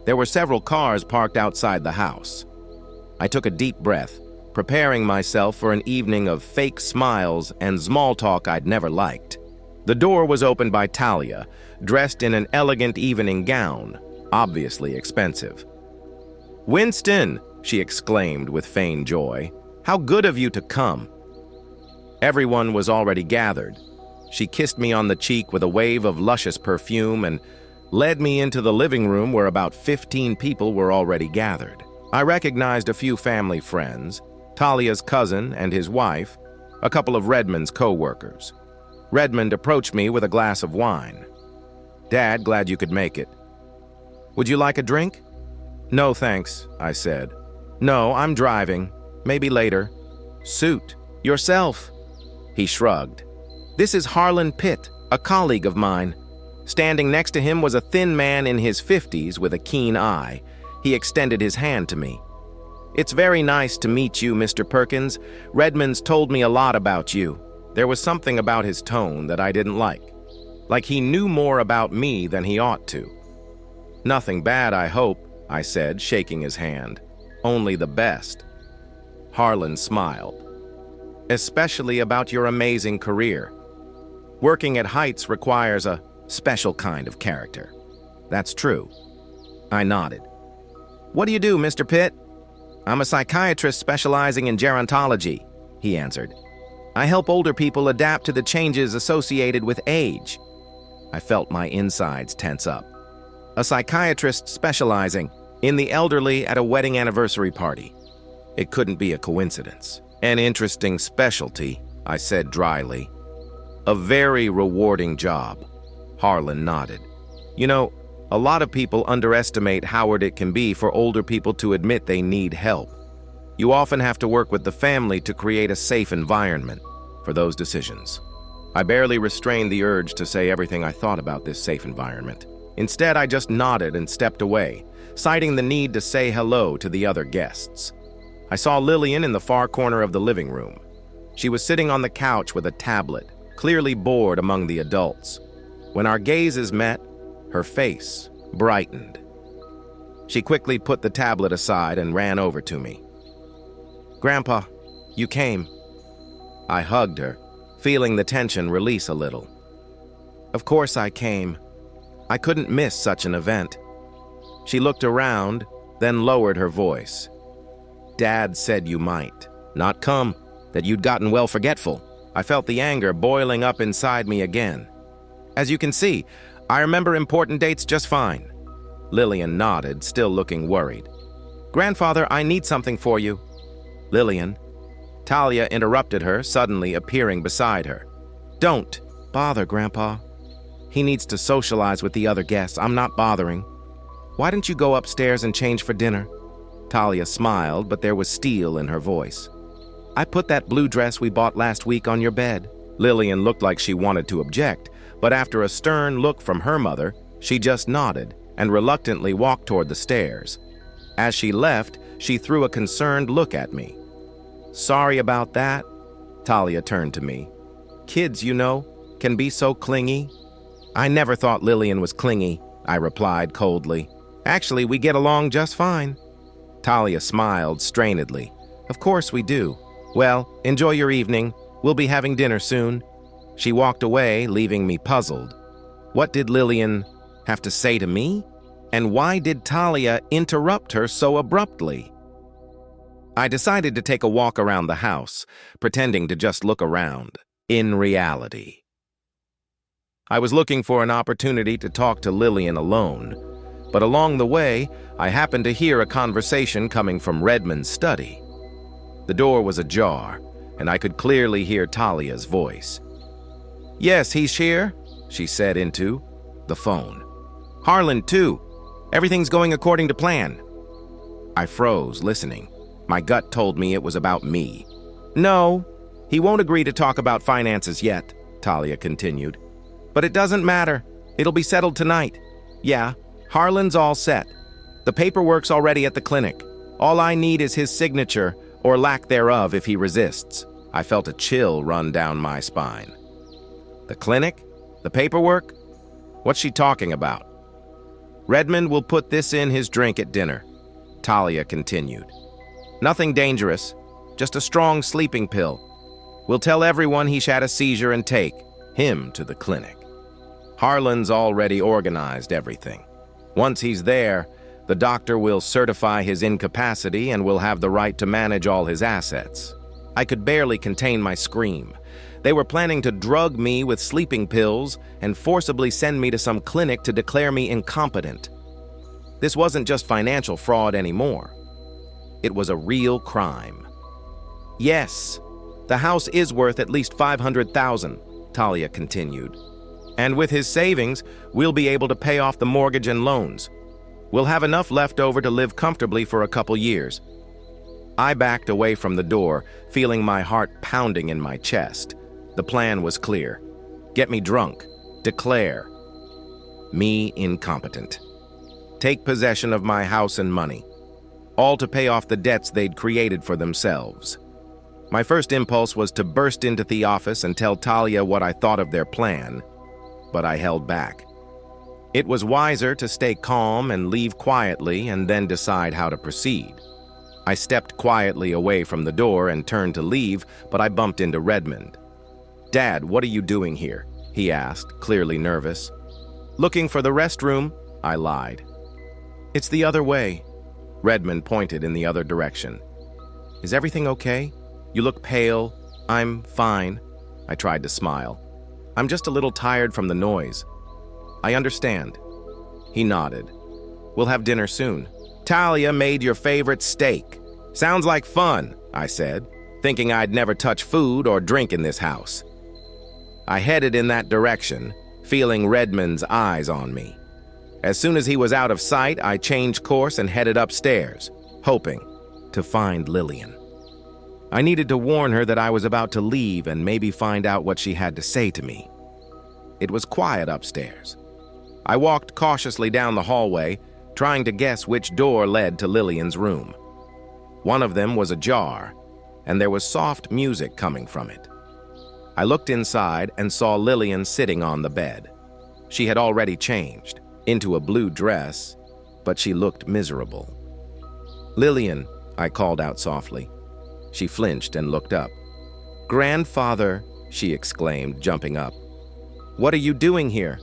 there were several cars parked outside the house. I took a deep breath, preparing myself for an evening of fake smiles and small talk I'd never liked. The door was opened by Talia, dressed in an elegant evening gown, obviously expensive. "Winston!" she exclaimed with feigned joy. "How good of you to come!" Everyone was already gathered. She kissed me on the cheek with a wave of luscious perfume and led me into the living room where about 15 people were already gathered. I recognized a few family friends, Talia's cousin and his wife, a couple of Redmond's co-workers. Redmond approached me with a glass of wine. "Dad, glad you could make it. Would you like a drink?" "No, thanks," I said. "No, I'm driving. Maybe later." "Suit. Yourself." He shrugged. "This is Harlan Pitt, a colleague of mine." Standing next to him was a thin man in his 50s with a keen eye. He extended his hand to me. "It's very nice to meet you, Mr. Perkins. Redmond's told me a lot about you." There was something about his tone that I didn't like he knew more about me than he ought to. "Nothing bad, I hope," I said, shaking his hand. "Only the best." Harlan smiled. "Especially about your amazing career. Working at Heights requires a special kind of character." "That's true." I nodded. "What do you do, Mr. Pitt?" "I'm a psychiatrist specializing in gerontology," he answered. "I help older people adapt to the changes associated with age." I felt my insides tense up. A psychiatrist specializing in the elderly at a wedding anniversary party. It couldn't be a coincidence. "An interesting specialty," I said dryly. "A very rewarding job." Harlan nodded. "You know, a lot of people underestimate how hard it can be for older people to admit they need help. You often have to work with the family to create a safe environment for those decisions." I barely restrained the urge to say everything I thought about this safe environment. Instead, I just nodded and stepped away, citing the need to say hello to the other guests. I saw Lillian in the far corner of the living room. She was sitting on the couch with a tablet, clearly bored among the adults. When our gazes met, her face brightened. She quickly put the tablet aside and ran over to me. "Grandpa, you came." I hugged her, feeling the tension release a little. "Of course I came. I couldn't miss such an event." She looked around, then lowered her voice. "Dad said you might not come, that you'd gotten well forgetful." I felt the anger boiling up inside me again. "As you can see, I remember important dates just fine." Lillian nodded, still looking worried. "Grandfather, I need something for you." "Lillian." Talia interrupted her, suddenly appearing beside her. "Don't bother, Grandpa. He needs to socialize with the other guests. I'm not bothering. Why don't you go upstairs and change for dinner?" Talia smiled, but there was steel in her voice. "I put that blue dress we bought last week on your bed." Lillian looked like she wanted to object, but after a stern look from her mother, she just nodded and reluctantly walked toward the stairs. As she left, she threw a concerned look at me. "Sorry about that." Talia turned to me. "Kids, you know, can be so clingy." "I never thought Lillian was clingy," I replied coldly. "Actually, we get along just fine." Talia smiled strainedly. "Of course we do. Well, enjoy your evening. We'll be having dinner soon." She walked away, leaving me puzzled. What did Lillian have to say to me? And why did Talia interrupt her so abruptly? I decided to take a walk around the house, pretending to just look around. In reality, I was looking for an opportunity to talk to Lillian alone, but along the way, I happened to hear a conversation coming from Redmond's study. The door was ajar, and I could clearly hear Talia's voice. "Yes, he's here. she said into the phone. Harlan, too. Everything's going according to plan. I froze, listening. My gut told me it was about me. No, he won't agree to talk about finances yet, Talia continued. But it doesn't matter. It'll be settled tonight. Yeah, Harlan's all set. The paperwork's already at the clinic. All I need is his signature, or lack thereof if he resists. I felt a chill run down my spine. The clinic? The paperwork? What's she talking about? Redmond will put this in his drink at dinner, Talia continued. Nothing dangerous, just a strong sleeping pill. We'll tell everyone he's had a seizure and take him to the clinic. Harlan's already organized everything. Once he's there, the doctor will certify his incapacity and will have the right to manage all his assets. I could barely contain my scream. They were planning to drug me with sleeping pills and forcibly send me to some clinic to declare me incompetent. This wasn't just financial fraud anymore. It was a real crime. Yes, the house is worth at least $500,000, Talia continued. And with his savings, we'll be able to pay off the mortgage and loans. We'll have enough left over to live comfortably for a couple years. I backed away from the door, feeling my heart pounding in my chest. The plan was clear. Get me drunk. Declare me incompetent. Take possession of my house and money. All to pay off the debts they'd created for themselves. My first impulse was to burst into the office and tell Talia what I thought of their plan, but I held back. It was wiser to stay calm and leave quietly and then decide how to proceed. I stepped quietly away from the door and turned to leave, but I bumped into Redmond. Dad, what are you doing here? He asked, clearly nervous. Looking for the restroom, I lied. It's the other way. Redmond pointed in the other direction. Is everything okay? You look pale. I'm fine. I tried to smile. I'm just a little tired from the noise. I understand. He nodded. We'll have dinner soon. Talia made your favorite steak. Sounds like fun, I said, thinking I'd never touch food or drink in this house. I headed in that direction, feeling Redmond's eyes on me. As soon as he was out of sight, I changed course and headed upstairs, hoping to find Lillian. I needed to warn her that I was about to leave and maybe find out what she had to say to me. It was quiet upstairs. I walked cautiously down the hallway, trying to guess which door led to Lillian's room. One of them was ajar, and there was soft music coming from it. I looked inside and saw Lillian sitting on the bed. She had already changed into a blue dress, but she looked miserable. Lillian, I called out softly. She flinched and looked up. Grandfather, she exclaimed, jumping up. What are you doing here?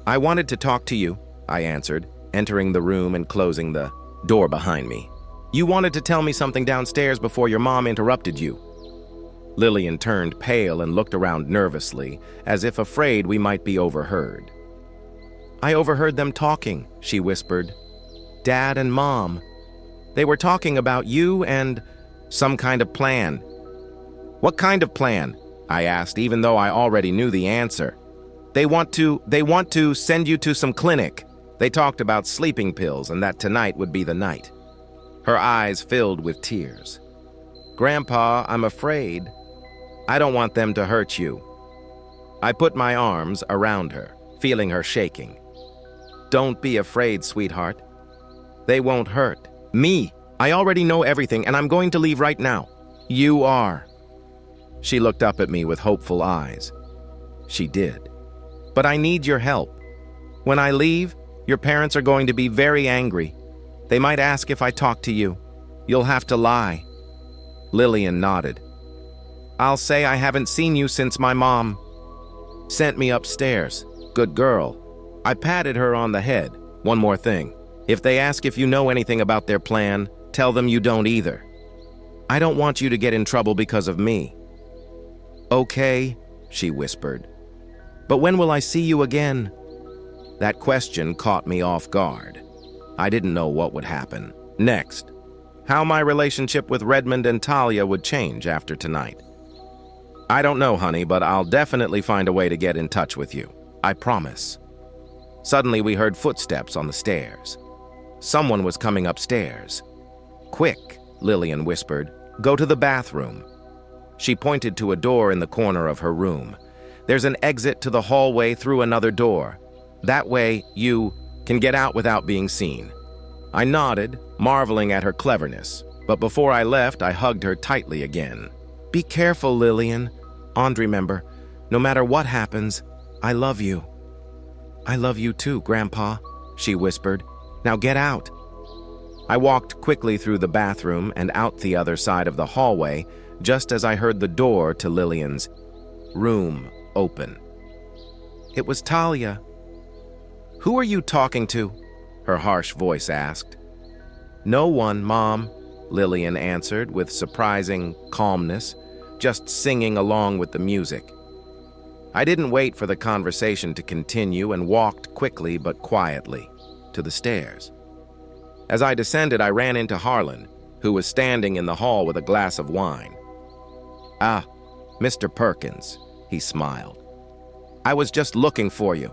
I wanted to talk to you, I answered, entering the room and closing the door behind me. You wanted to tell me something downstairs before your mom interrupted you. Lillian turned pale and looked around nervously, as if afraid we might be overheard. I overheard them talking, she whispered. Dad and Mom. They were talking about you and some kind of plan. What kind of plan? I asked, even though I already knew the answer. They want to send you to some clinic. They talked about sleeping pills and that tonight would be the night. Her eyes filled with tears. Grandpa, I'm afraid. I don't want them to hurt you. I put my arms around her, feeling her shaking. Don't be afraid, sweetheart. They won't hurt me. I already know everything, and I'm going to leave right now. You are. She looked up at me with hopeful eyes. She did. But I need your help. When I leave, your parents are going to be very angry. They might ask if I talk to you. You'll have to lie. Lillian nodded. I'll say I haven't seen you since my mom sent me upstairs. Good girl. I patted her on the head. One more thing. If they ask if you know anything about their plan, tell them you don't either. I don't want you to get in trouble because of me. Okay, she whispered. But when will I see you again? That question caught me off guard. I didn't know what would happen next. How my relationship with Redmond and Talia would change after tonight. I don't know, honey, but I'll definitely find a way to get in touch with you. I promise." Suddenly, we heard footsteps on the stairs. Someone was coming upstairs. "Quick," Lillian whispered. "Go to the bathroom." She pointed to a door in the corner of her room. "There's an exit to the hallway through another door. That way, you can get out without being seen." I nodded, marveling at her cleverness, but before I left, I hugged her tightly again. "Be careful, Lillian. And remember, no matter what happens, I love you." "I love you too, Grandpa," she whispered. "Now get out." I walked quickly through the bathroom and out the other side of the hallway, just as I heard the door to Lillian's room open. It was Talia. "Who are you talking to?" her harsh voice asked. "No one, Mom," Lillian answered with surprising calmness, just singing along with the music. I didn't wait for the conversation to continue and walked quickly but quietly to the stairs. As I descended, I ran into Harlan, who was standing in the hall with a glass of wine. "Ah, Mr. Perkins," he smiled. "I was just looking for you.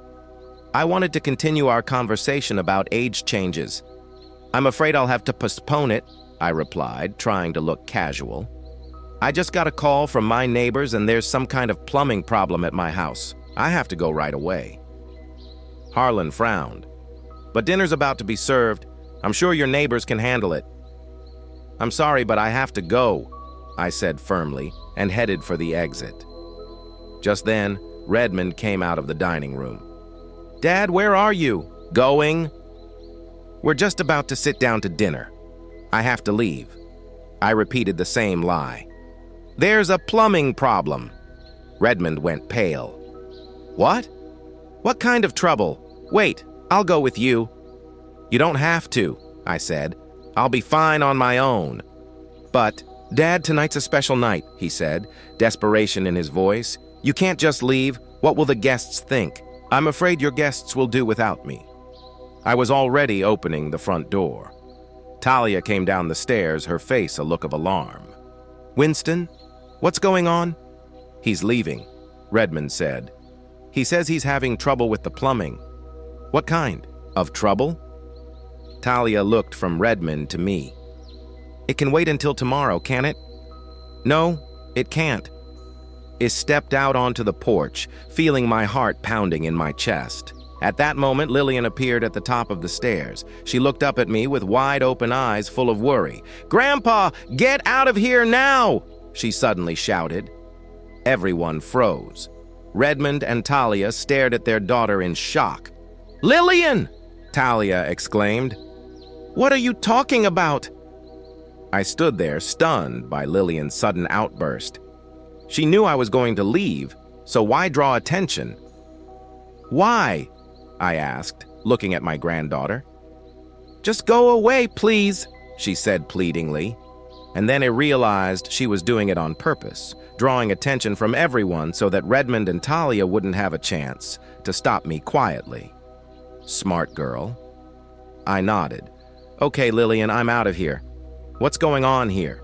I wanted to continue our conversation about age changes." "I'm afraid I'll have to postpone it," I replied, trying to look casual. "I just got a call from my neighbors and there's some kind of plumbing problem at my house. I have to go right away." Harlan frowned. "But dinner's about to be served. I'm sure your neighbors can handle it." "I'm sorry, but I have to go," I said firmly, and headed for the exit. Just then, Redmond came out of the dining room. "Dad, where are you?" "Going." "We're just about to sit down to dinner. I have to leave." I repeated the same lie. "There's a plumbing problem." Redmond went pale. "What? What kind of trouble? Wait, I'll go with you." "You don't have to," I said. "I'll be fine on my own." "But, Dad, tonight's a special night," he said, desperation in his voice. "You can't just leave. What will the guests think?" "I'm afraid your guests will do without me." I was already opening the front door. Talia came down the stairs, her face a look of alarm. "Winston, what's going on?" "He's leaving," Redmond said. "He says he's having trouble with the plumbing." "What kind of trouble?" Talia looked from Redmond to me. "It can wait until tomorrow, can it?" "No, it can't." I stepped out onto the porch, feeling my heart pounding in my chest. At that moment, Lillian appeared at the top of the stairs. She looked up at me with wide-open eyes full of worry. "Grandpa, get out of here now!" she suddenly shouted. Everyone froze. Redmond and Talia stared at their daughter in shock. "Lillian!" Talia exclaimed. "What are you talking about?" I stood there, stunned by Lillian's sudden outburst. She knew I was going to leave, so why draw attention? "Why?" I asked, looking at my granddaughter. "Just go away, please," she said pleadingly. And then I realized she was doing it on purpose, drawing attention from everyone so that Redmond and Talia wouldn't have a chance to stop me quietly. Smart girl. I nodded. "Okay, Lillian, I'm out of here. What's going on here?"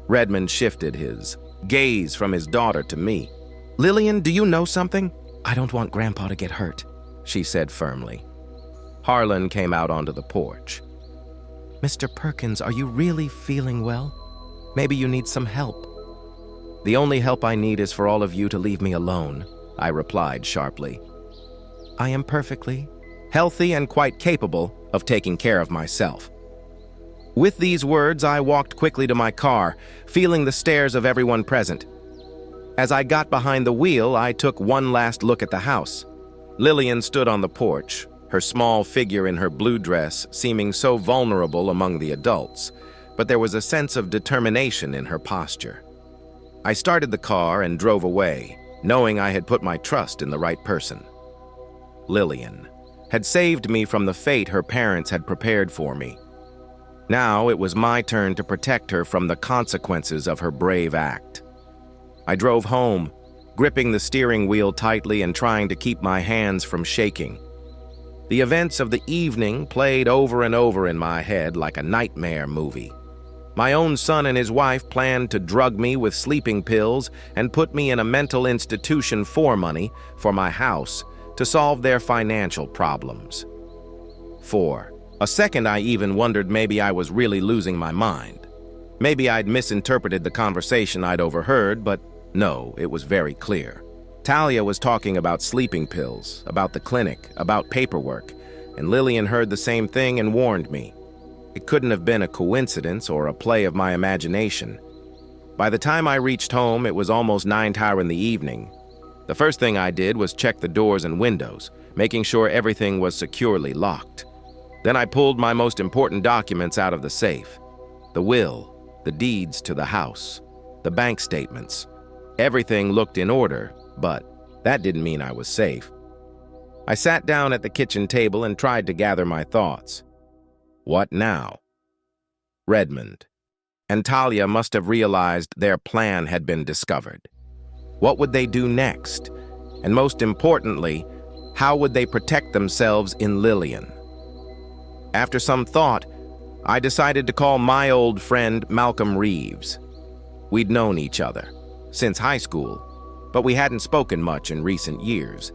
Redmond shifted his gaze from his daughter to me. "Lillian, do you know something?" "I don't want Grandpa to get hurt," she said firmly. Harlan came out onto the porch. "Mr. Perkins, are you really feeling well? Maybe you need some help." "The only help I need is for all of you to leave me alone," I replied sharply. "I am perfectly healthy and quite capable of taking care of myself." With these words, I walked quickly to my car, feeling the stares of everyone present. As I got behind the wheel, I took one last look at the house. Lillian stood on the porch, her small figure in her blue dress seeming so vulnerable among the adults, but there was a sense of determination in her posture. I started the car and drove away, knowing I had put my trust in the right person. Lillian had saved me from the fate her parents had prepared for me. Now it was my turn to protect her from the consequences of her brave act. I drove home, gripping the steering wheel tightly and trying to keep my hands from shaking. The events of the evening played over and over in my head like a nightmare movie. My own son and his wife planned to drug me with sleeping pills and put me in a mental institution for money for my house, to solve their financial problems. 4. A second I even wondered maybe I was really losing my mind. Maybe I'd misinterpreted the conversation I'd overheard, but no, it was very clear. Talia was talking about sleeping pills, about the clinic, about paperwork, and Lillian heard the same thing and warned me. It couldn't have been a coincidence or a play of my imagination. By the time I reached home, it was almost 9 in the evening. The first thing I did was check the doors and windows, making sure everything was securely locked. Then I pulled my most important documents out of the safe. The will, the deeds to the house, the bank statements. Everything looked in order, but that didn't mean I was safe. I sat down at the kitchen table and tried to gather my thoughts. What now? Redmond and Talia must have realized their plan had been discovered. What would they do next? And most importantly, how would they protect themselves in Lillian? After some thought, I decided to call my old friend Malcolm Reeves. We'd known each other since high school, but we hadn't spoken much in recent years.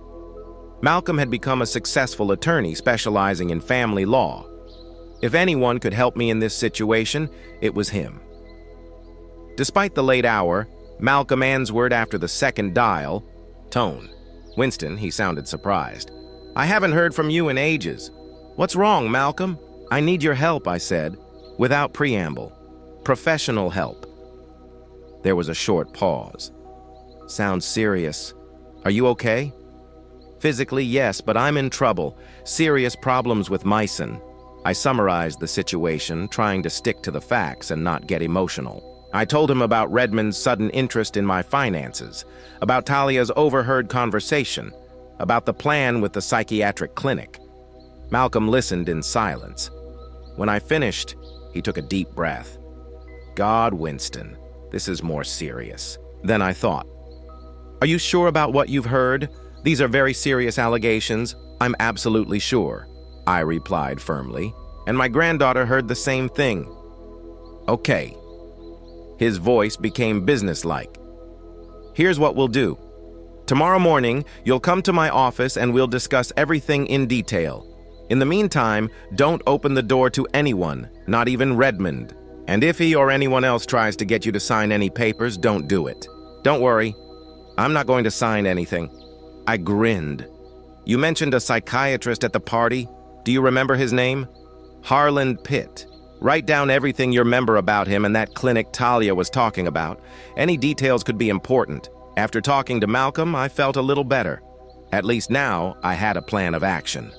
Malcolm had become a successful attorney specializing in family law. If anyone could help me in this situation, it was him. Despite the late hour, Malcolm answered after the second dial. Tone. Winston, he sounded surprised. I haven't heard from you in ages. What's wrong, Malcolm? I need your help, I said, without preamble. Professional help. There was a short pause. Sounds serious. Are you okay? Physically, yes, but I'm in trouble. Serious problems with Myson. I summarized the situation, trying to stick to the facts and not get emotional. I told him about Redmond's sudden interest in my finances, about Talia's overheard conversation, about the plan with the psychiatric clinic. Malcolm listened in silence. When I finished, he took a deep breath. God, Winston, this is more serious. Then I thought, are you sure about what you've heard? These are very serious allegations. I'm absolutely sure, I replied firmly, and my granddaughter heard the same thing. Okay. His voice became businesslike. Here's what we'll do. Tomorrow morning, you'll come to my office and we'll discuss everything in detail. In the meantime, don't open the door to anyone, not even Redmond. And if he or anyone else tries to get you to sign any papers, don't do it. Don't worry, I'm not going to sign anything. I grinned. You mentioned a psychiatrist at the party. Do you remember his name? Harlan Pitt. Write down everything you remember about him and that clinic Talia was talking about. Any details could be important. After talking to Malcolm, I felt a little better. At least now, I had a plan of action.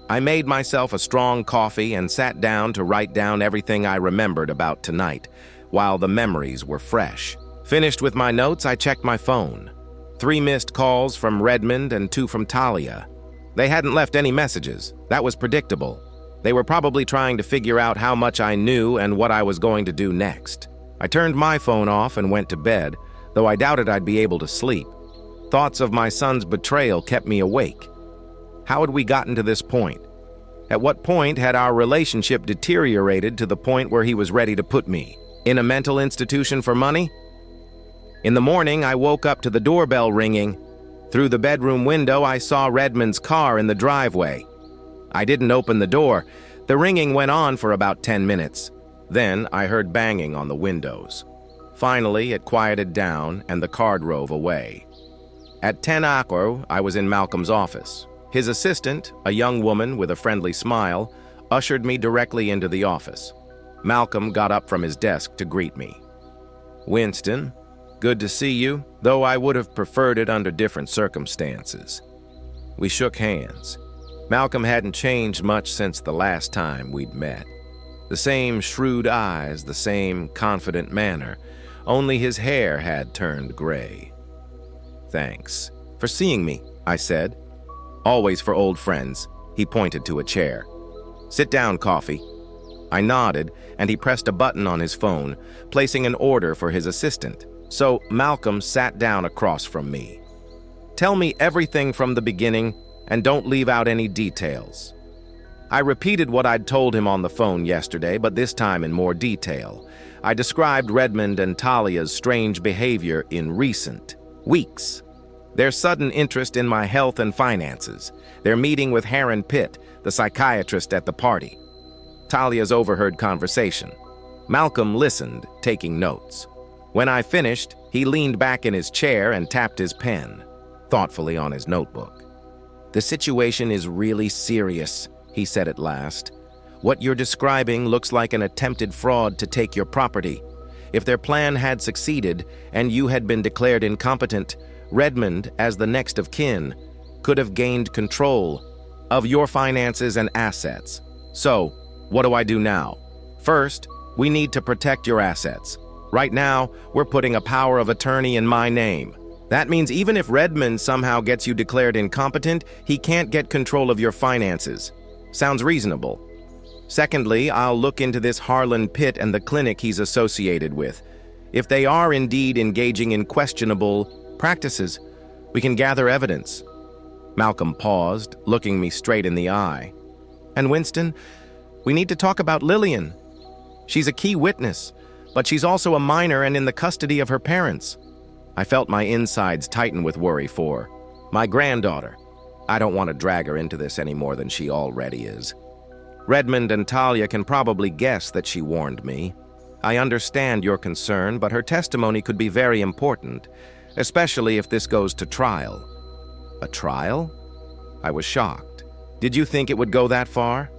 I made myself a strong coffee and sat down to write down everything I remembered about tonight, while the memories were fresh. Finished with my notes, I checked my phone. 3 missed calls from Redmond and 2 from Talia. They hadn't left any messages. That was predictable. They were probably trying to figure out how much I knew and what I was going to do next. I turned my phone off and went to bed, though I doubted I'd be able to sleep. Thoughts of my son's betrayal kept me awake. How had we gotten to this point? At what point had our relationship deteriorated to the point where he was ready to put me in a mental institution for money? In the morning, I woke up to the doorbell ringing. Through the bedroom window, I saw Redmond's car in the driveway. I didn't open the door. The ringing went on for about 10 minutes. Then I heard banging on the windows. Finally, it quieted down and the car drove away. At 10 I was in Malcolm's office. His assistant, a young woman with a friendly smile, ushered me directly into the office. Malcolm got up from his desk to greet me. Winston, good to see you, though I would have preferred it under different circumstances. We shook hands. Malcolm hadn't changed much since the last time we'd met. The same shrewd eyes, the same confident manner, only his hair had turned gray. Thanks for seeing me, I said. Always for old friends, he pointed to a chair. Sit down, Coffee. I nodded, and he pressed a button on his phone, placing an order for his assistant. So Malcolm sat down across from me. Tell me everything from the beginning, and don't leave out any details. I repeated what I'd told him on the phone yesterday, but this time in more detail. I described Redmond and Talia's strange behavior in recent weeks. Their sudden interest in my health and finances. Their meeting with Harren Pitt, the psychiatrist at the party. Talia's overheard conversation. Malcolm listened, taking notes. When I finished, he leaned back in his chair and tapped his pen, thoughtfully on his notebook. "The situation is really serious," he said at last. "What you're describing looks like an attempted fraud to take your property. If their plan had succeeded and you had been declared incompetent, Redmond, as the next of kin, could have gained control of your finances and assets. So, what do I do now? First, we need to protect your assets. Right now, we're putting a power of attorney in my name. That means even if Redmond somehow gets you declared incompetent, he can't get control of your finances. Sounds reasonable. Secondly, I'll look into this Harlan Pitt and the clinic he's associated with. If they are indeed engaging in questionable practices, we can gather evidence." Malcolm paused, looking me straight in the eye. "And Winston, we need to talk about Lillian. She's a key witness, but she's also a minor and in the custody of her parents." I felt my insides tighten with worry for my granddaughter. I don't want to drag her into this any more than she already is. Redmond and Talia can probably guess that she warned me. I understand your concern, but her testimony could be very important, especially if this goes to trial. A trial? I was shocked. Did you think it would go that far?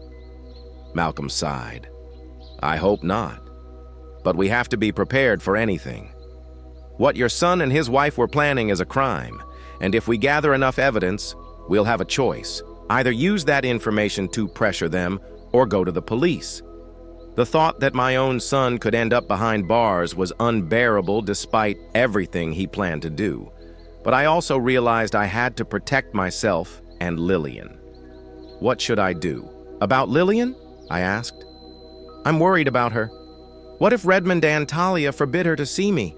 Malcolm sighed. I hope not. But we have to be prepared for anything. What your son and his wife were planning is a crime, and if we gather enough evidence, we'll have a choice. Either use that information to pressure them or go to the police. The thought that my own son could end up behind bars was unbearable despite everything he planned to do. But I also realized I had to protect myself and Lillian. What should I do? About Lillian? I asked. I'm worried about her. What if Redmond and Talia forbid her to see me?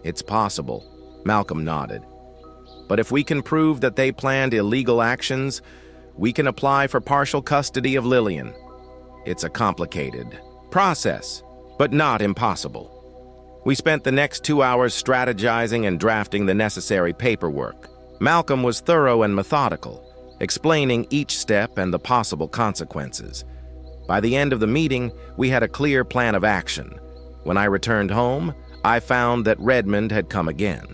It's possible, Malcolm nodded. But if we can prove that they planned illegal actions, we can apply for partial custody of Lillian. It's a complicated process, but not impossible. We spent the next 2 hours strategizing and drafting the necessary paperwork. Malcolm was thorough and methodical, explaining each step and the possible consequences. By the end of the meeting, we had a clear plan of action. When I returned home, I found that Redmond had come again.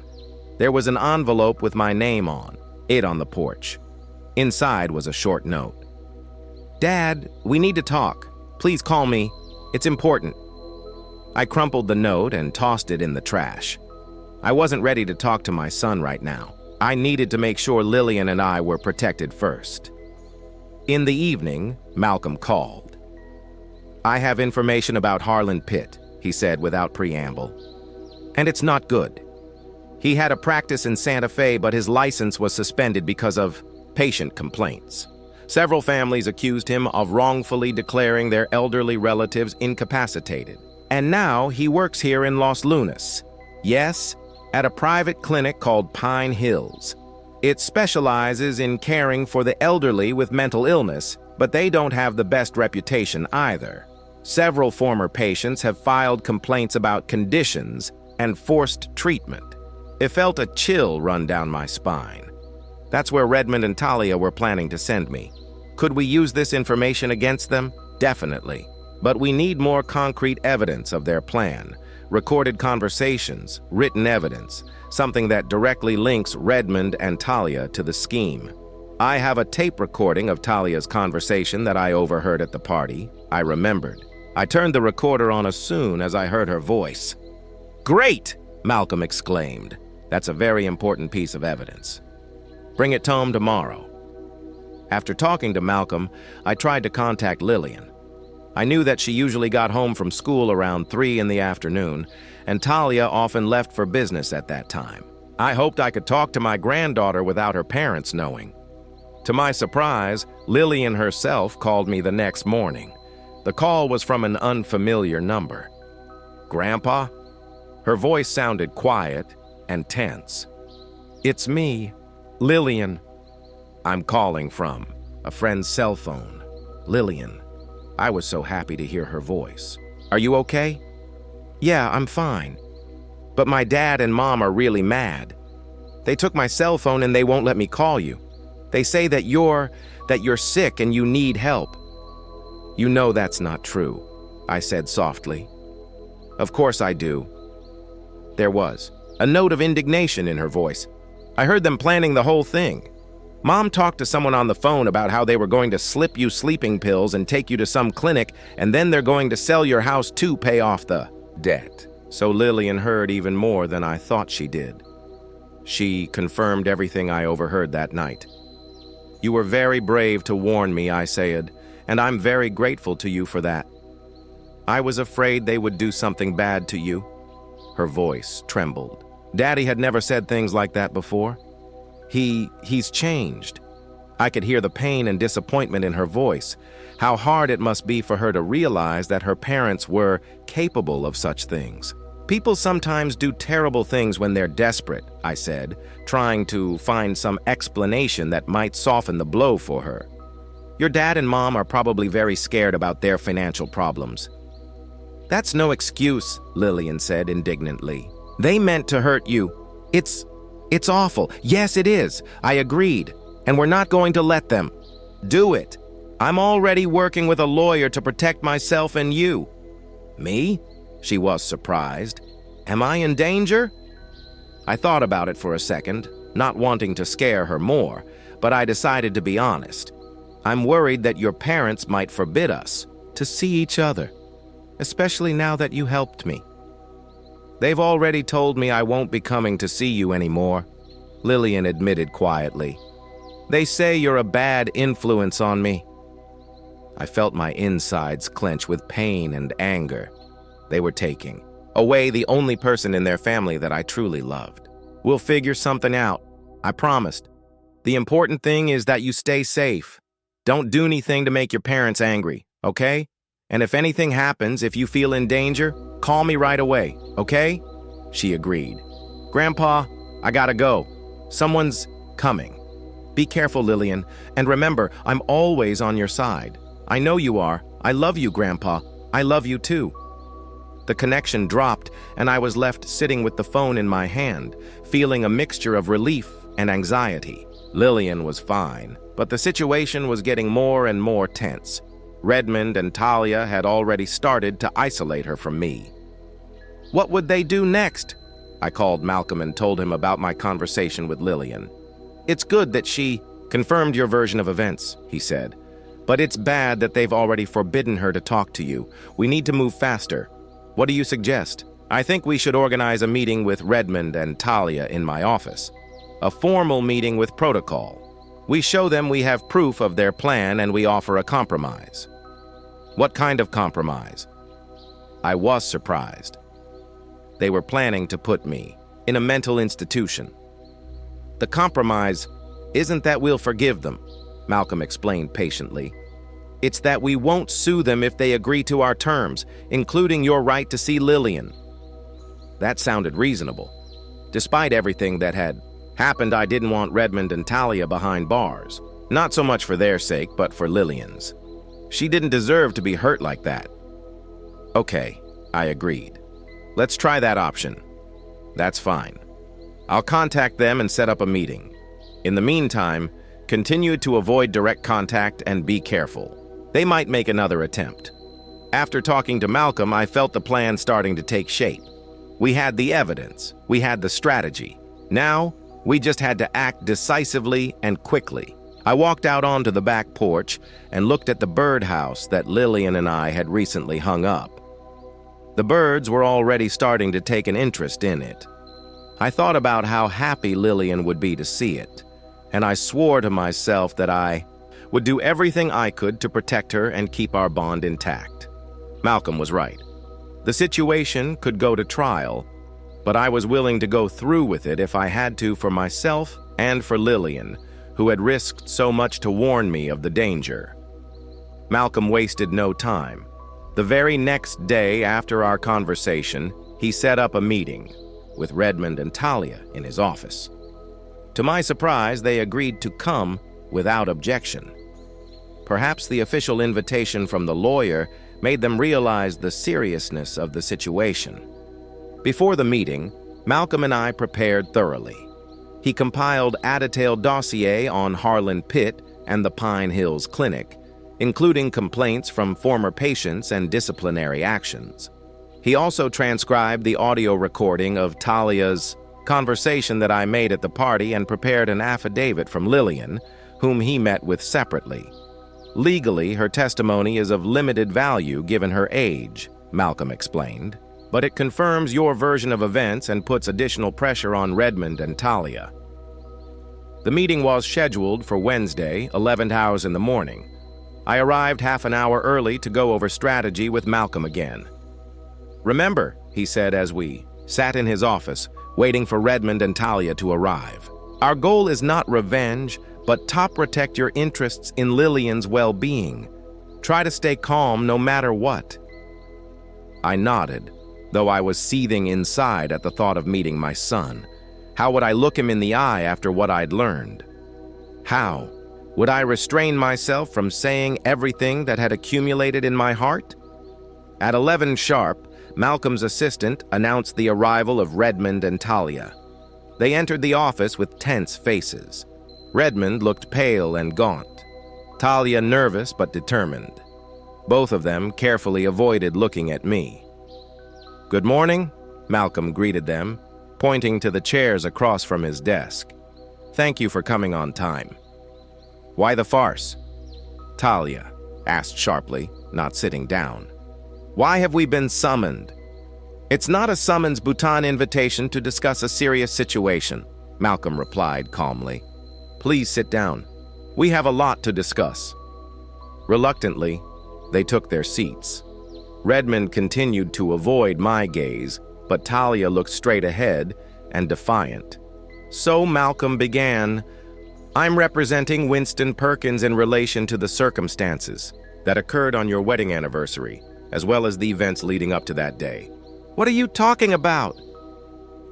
There was an envelope with my name on it on the porch. Inside was a short note. Dad, we need to talk. Please call me. It's important. I crumpled the note and tossed it in the trash. I wasn't ready to talk to my son right now. I needed to make sure Lillian and I were protected first. In the evening, Malcolm called. I have information about Harlan Pitt, he said without preamble. And it's not good. He had a practice in Santa Fe, but his license was suspended because of patient complaints. Several families accused him of wrongfully declaring their elderly relatives incapacitated. And now he works here in Los Lunas. Yes, at a private clinic called Pine Hills. It specializes in caring for the elderly with mental illness, but they don't have the best reputation either. Several former patients have filed complaints about conditions and forced treatment. It felt a chill run down my spine. That's where Redmond and Talia were planning to send me. Could we use this information against them? Definitely. But we need more concrete evidence of their plan. Recorded conversations, written evidence, something that directly links Redmond and Talia to the scheme. I have a tape recording of Talia's conversation that I overheard at the party. I remembered. I turned the recorder on as soon as I heard her voice. Great! Malcolm exclaimed. That's a very important piece of evidence. Bring it home tomorrow. After talking to Malcolm, I tried to contact Lillian. I knew that she usually got home from school around 3 in the afternoon, and Talia often left for business at that time. I hoped I could talk to my granddaughter without her parents knowing. To my surprise, Lillian herself called me the next morning. The call was from an unfamiliar number. Grandpa? Her voice sounded quiet and tense. It's me, Lillian. I'm calling from a friend's cell phone. Lillian. I was so happy to hear her voice. Are you okay? Yeah, I'm fine. But my dad and mom are really mad. They took my cell phone and they won't let me call you. They say that you're sick and you need help." "You know that's not true," I said softly. "Of course I do." There was a note of indignation in her voice. "I heard them planning the whole thing. Mom talked to someone on the phone about how they were going to slip you sleeping pills and take you to some clinic, and then they're going to sell your house to pay off the debt." So Lillian heard even more than I thought she did. She confirmed everything I overheard that night. "You were very brave to warn me," I said, "and I'm very grateful to you for that. I was afraid they would do something bad to you." Her voice trembled. Daddy had never said things like that before. He's changed. I could hear the pain and disappointment in her voice. How hard it must be for her to realize that her parents were capable of such things. "People sometimes do terrible things when they're desperate," I said, trying to find some explanation that might soften the blow for her. "Your dad and mom are probably very scared about their financial problems." "That's no excuse," Lillian said indignantly. "They meant to hurt you. It's awful. Yes, it is. I agreed. And we're not going to let them do it. I'm already working with a lawyer to protect myself and you." "Me?" She was surprised. "Am I in danger?" I thought about it for a second, not wanting to scare her more, but I decided to be honest. "I'm worried that your parents might forbid us to see each other, especially now that you helped me." "They've already told me I won't be coming to see you anymore," Lillian admitted quietly. "They say you're a bad influence on me." I felt my insides clench with pain and anger. They were taking away the only person in their family that I truly loved. "We'll figure something out," I promised. "The important thing is that you stay safe. Don't do anything to make your parents angry, okay? And if anything happens, if you feel in danger, call me right away, okay?" She agreed. "Grandpa, I gotta go. Someone's coming." "Be careful, Lillian, and remember, I'm always on your side. I know you are. I love you, Grandpa. I love you too." The connection dropped, and I was left sitting with the phone in my hand, feeling a mixture of relief and anxiety. Lillian was fine, but the situation was getting more and more tense. Redmond and Talia had already started to isolate her from me. What would they do next? I called Malcolm and told him about my conversation with Lillian. "It's good that she confirmed your version of events," he said. "But it's bad that they've already forbidden her to talk to you. We need to move faster. What do you suggest?" "I think we should organize a meeting with Redmond and Talia in my office. A formal meeting with protocol. We show them we have proof of their plan and we offer a compromise." "What kind of compromise?" I was surprised. They were planning to put me in a mental institution. "The compromise isn't that we'll forgive them," Malcolm explained patiently. "It's that we won't sue them if they agree to our terms, including your right to see Lillian." That sounded reasonable. Despite everything that had happened, I didn't want Redmond and Talia behind bars. Not so much for their sake, but for Lillian's. She didn't deserve to be hurt like that. "Okay," I agreed. "Let's try that option." "That's fine. I'll contact them and set up a meeting. In the meantime, continue to avoid direct contact and be careful. They might make another attempt." After talking to Malcolm, I felt the plan starting to take shape. We had the evidence. We had the strategy. Now, we just had to act decisively and quickly. I walked out onto the back porch and looked at the birdhouse that Lillian and I had recently hung up. The birds were already starting to take an interest in it. I thought about how happy Lillian would be to see it, and I swore to myself that I would do everything I could to protect her and keep our bond intact. Malcolm was right. The situation could go to trial, but I was willing to go through with it if I had to for myself and for Lillian, who had risked so much to warn me of the danger. Malcolm wasted no time. The very next day after our conversation, he set up a meeting with Redmond and Talia in his office. To my surprise, they agreed to come without objection. Perhaps the official invitation from the lawyer made them realize the seriousness of the situation. Before the meeting, Malcolm and I prepared thoroughly. He compiled a detailed dossier on Harlan Pitt and the Pine Hills Clinic, including complaints from former patients and disciplinary actions. He also transcribed the audio recording of Talia's conversation that I made at the party and prepared an affidavit from Lillian, whom he met with separately. Legally, her testimony is of limited value given her age, Malcolm explained, but it confirms your version of events and puts additional pressure on Redmond and Talia. The meeting was scheduled for Wednesday, 11 hours in the morning. I arrived half an hour early to go over strategy with Malcolm again. "Remember," he said as we sat in his office, waiting for Redmond and Talia to arrive, "our goal is not revenge, but to protect your interests in Lillian's well-being. Try to stay calm no matter what." I nodded, though I was seething inside at the thought of meeting my son. How would I look him in the eye after what I'd learned? How would I restrain myself from saying everything that had accumulated in my heart? At 11 sharp, Malcolm's assistant announced the arrival of Redmond and Talia. They entered the office with tense faces. Redmond looked pale and gaunt, Talia nervous but determined. Both of them carefully avoided looking at me. "Good morning," Malcolm greeted them, pointing to the chairs across from his desk. "Thank you for coming on time." "Why the farce?" Talia asked sharply, not sitting down. "Why have we been summoned?" "It's not a summons Bhutan invitation to discuss a serious situation," Malcolm replied calmly. "Please sit down. We have a lot to discuss." Reluctantly, they took their seats. Redmond continued to avoid my gaze, but Talia looked straight ahead and defiant. So Malcolm began, "I'm representing Winston Perkins in relation to the circumstances that occurred on your wedding anniversary, as well as the events leading up to that day." "What are you talking about?"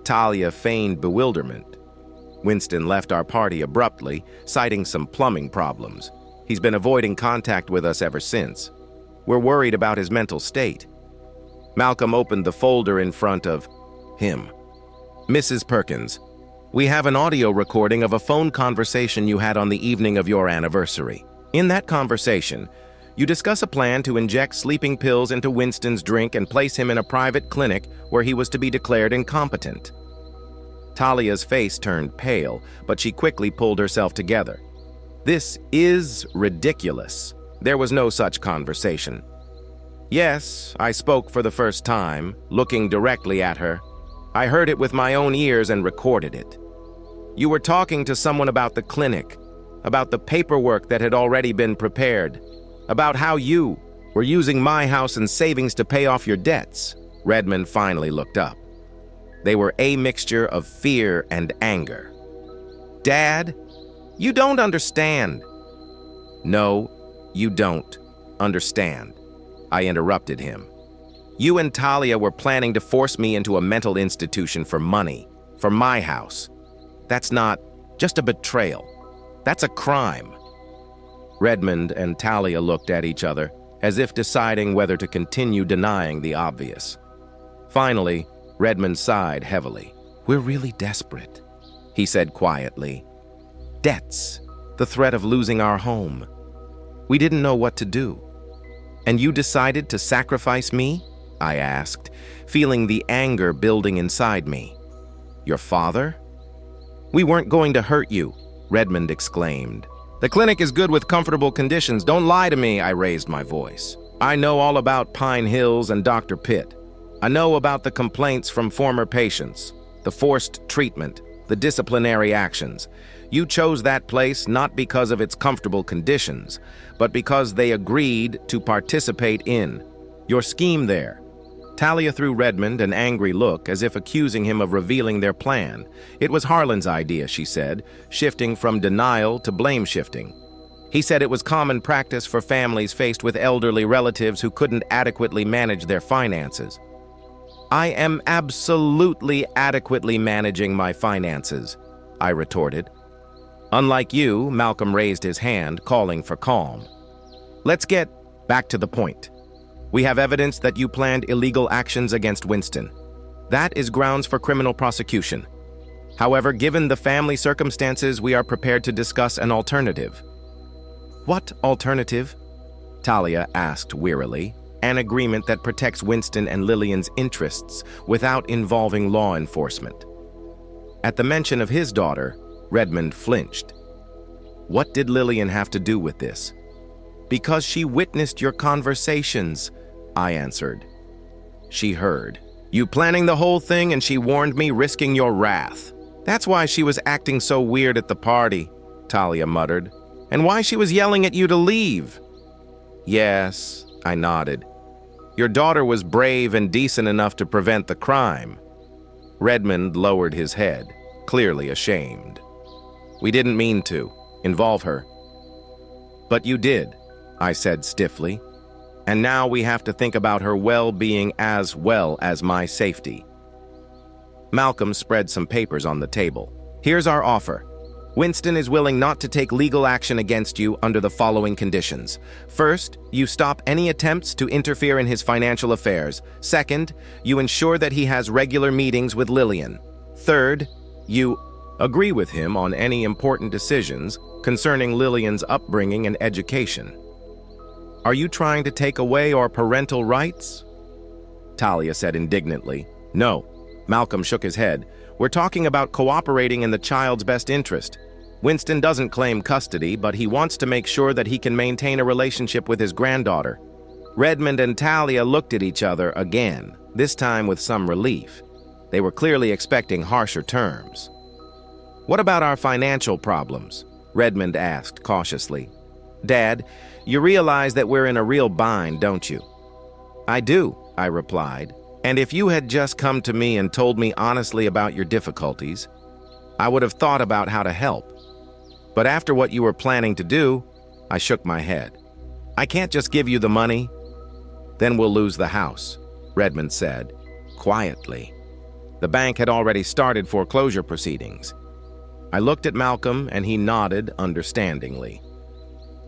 Talia feigned bewilderment. "Winston left our party abruptly, citing some plumbing problems. He's been avoiding contact with us ever since. We're worried about his mental state." Malcolm opened the folder in front of him. "Mrs. Perkins, we have an audio recording of a phone conversation you had on the evening of your anniversary. In that conversation, you discuss a plan to inject sleeping pills into Winston's drink and place him in a private clinic where he was to be declared incompetent." Talia's face turned pale, but she quickly pulled herself together. "This is ridiculous. There was no such conversation." "Yes," I spoke for the first time, looking directly at her. "I heard it with my own ears and recorded it. You were talking to someone about the clinic, about the paperwork that had already been prepared, about how you were using my house and savings to pay off your debts." Redmond finally looked up. They were a mixture of fear and anger. "Dad, you don't understand." "No, you don't understand," I interrupted him. "You and Talia were planning to force me into a mental institution for money, for my house. That's not just a betrayal. That's a crime." Redmond and Talia looked at each other, as if deciding whether to continue denying the obvious. Finally, Redmond sighed heavily. "We're really desperate," he said quietly. "Debts, the threat of losing our home. We didn't know what to do." "And you decided to sacrifice me?" I asked, feeling the anger building inside me. "Your father?" "We weren't going to hurt you," Redmond exclaimed. "The clinic is good with comfortable conditions. Don't lie to me," I raised my voice. "I know all about Pine Hills and Dr. Pitt. I know about the complaints from former patients, the forced treatment, the disciplinary actions. You chose that place not because of its comfortable conditions, but because they agreed to participate in your scheme there." Talia threw Redmond an angry look, as if accusing him of revealing their plan. "It was Harlan's idea," she said, shifting from denial to blame shifting. "He said it was common practice for families faced with elderly relatives who couldn't adequately manage their finances." "I am absolutely adequately managing my finances," I retorted. Unlike you, Malcolm raised his hand, calling for calm. "Let's get back to the point. We have evidence that you planned illegal actions against Winston. That is grounds for criminal prosecution. However, given the family circumstances, we are prepared to discuss an alternative." "What alternative?" Talia asked wearily. "An agreement that protects Winston and Lillian's interests without involving law enforcement." At the mention of his daughter, Redmond flinched. "What did Lillian have to do with this?" "Because she witnessed your conversations," I answered. "She heard. You planning the whole thing, and she warned me, risking your wrath. That's why she was acting so weird at the party," Talia muttered. "And why she was yelling at you to leave." "Yes," I nodded. "Your daughter was brave and decent enough to prevent the crime." Redmond lowered his head, clearly ashamed. "We didn't mean to involve her." "But you did," I said stiffly. "And now we have to think about her well-being as well as my safety." Malcolm spread some papers on the table. "Here's our offer. Winston is willing not to take legal action against you under the following conditions. First, you stop any attempts to interfere in his financial affairs. Second, you ensure that he has regular meetings with Lillian. Third, you agree with him on any important decisions concerning Lillian's upbringing and education." "Are you trying to take away our parental rights?" Talia said indignantly. "No." Malcolm shook his head. "We're talking about cooperating in the child's best interest. Winston doesn't claim custody, but he wants to make sure that he can maintain a relationship with his granddaughter." Redmond and Talia looked at each other again, this time with some relief. They were clearly expecting harsher terms. "What about our financial problems?" Redmond asked cautiously. "Dad, you realize that we're in a real bind, don't you?" "I do," I replied. "And if you had just come to me and told me honestly about your difficulties, I would have thought about how to help. But after what you were planning to do," I shook my head. "I can't just give you the money." "Then we'll lose the house," Redmond said, quietly. The bank had already started foreclosure proceedings. I looked at Malcolm, and he nodded understandingly.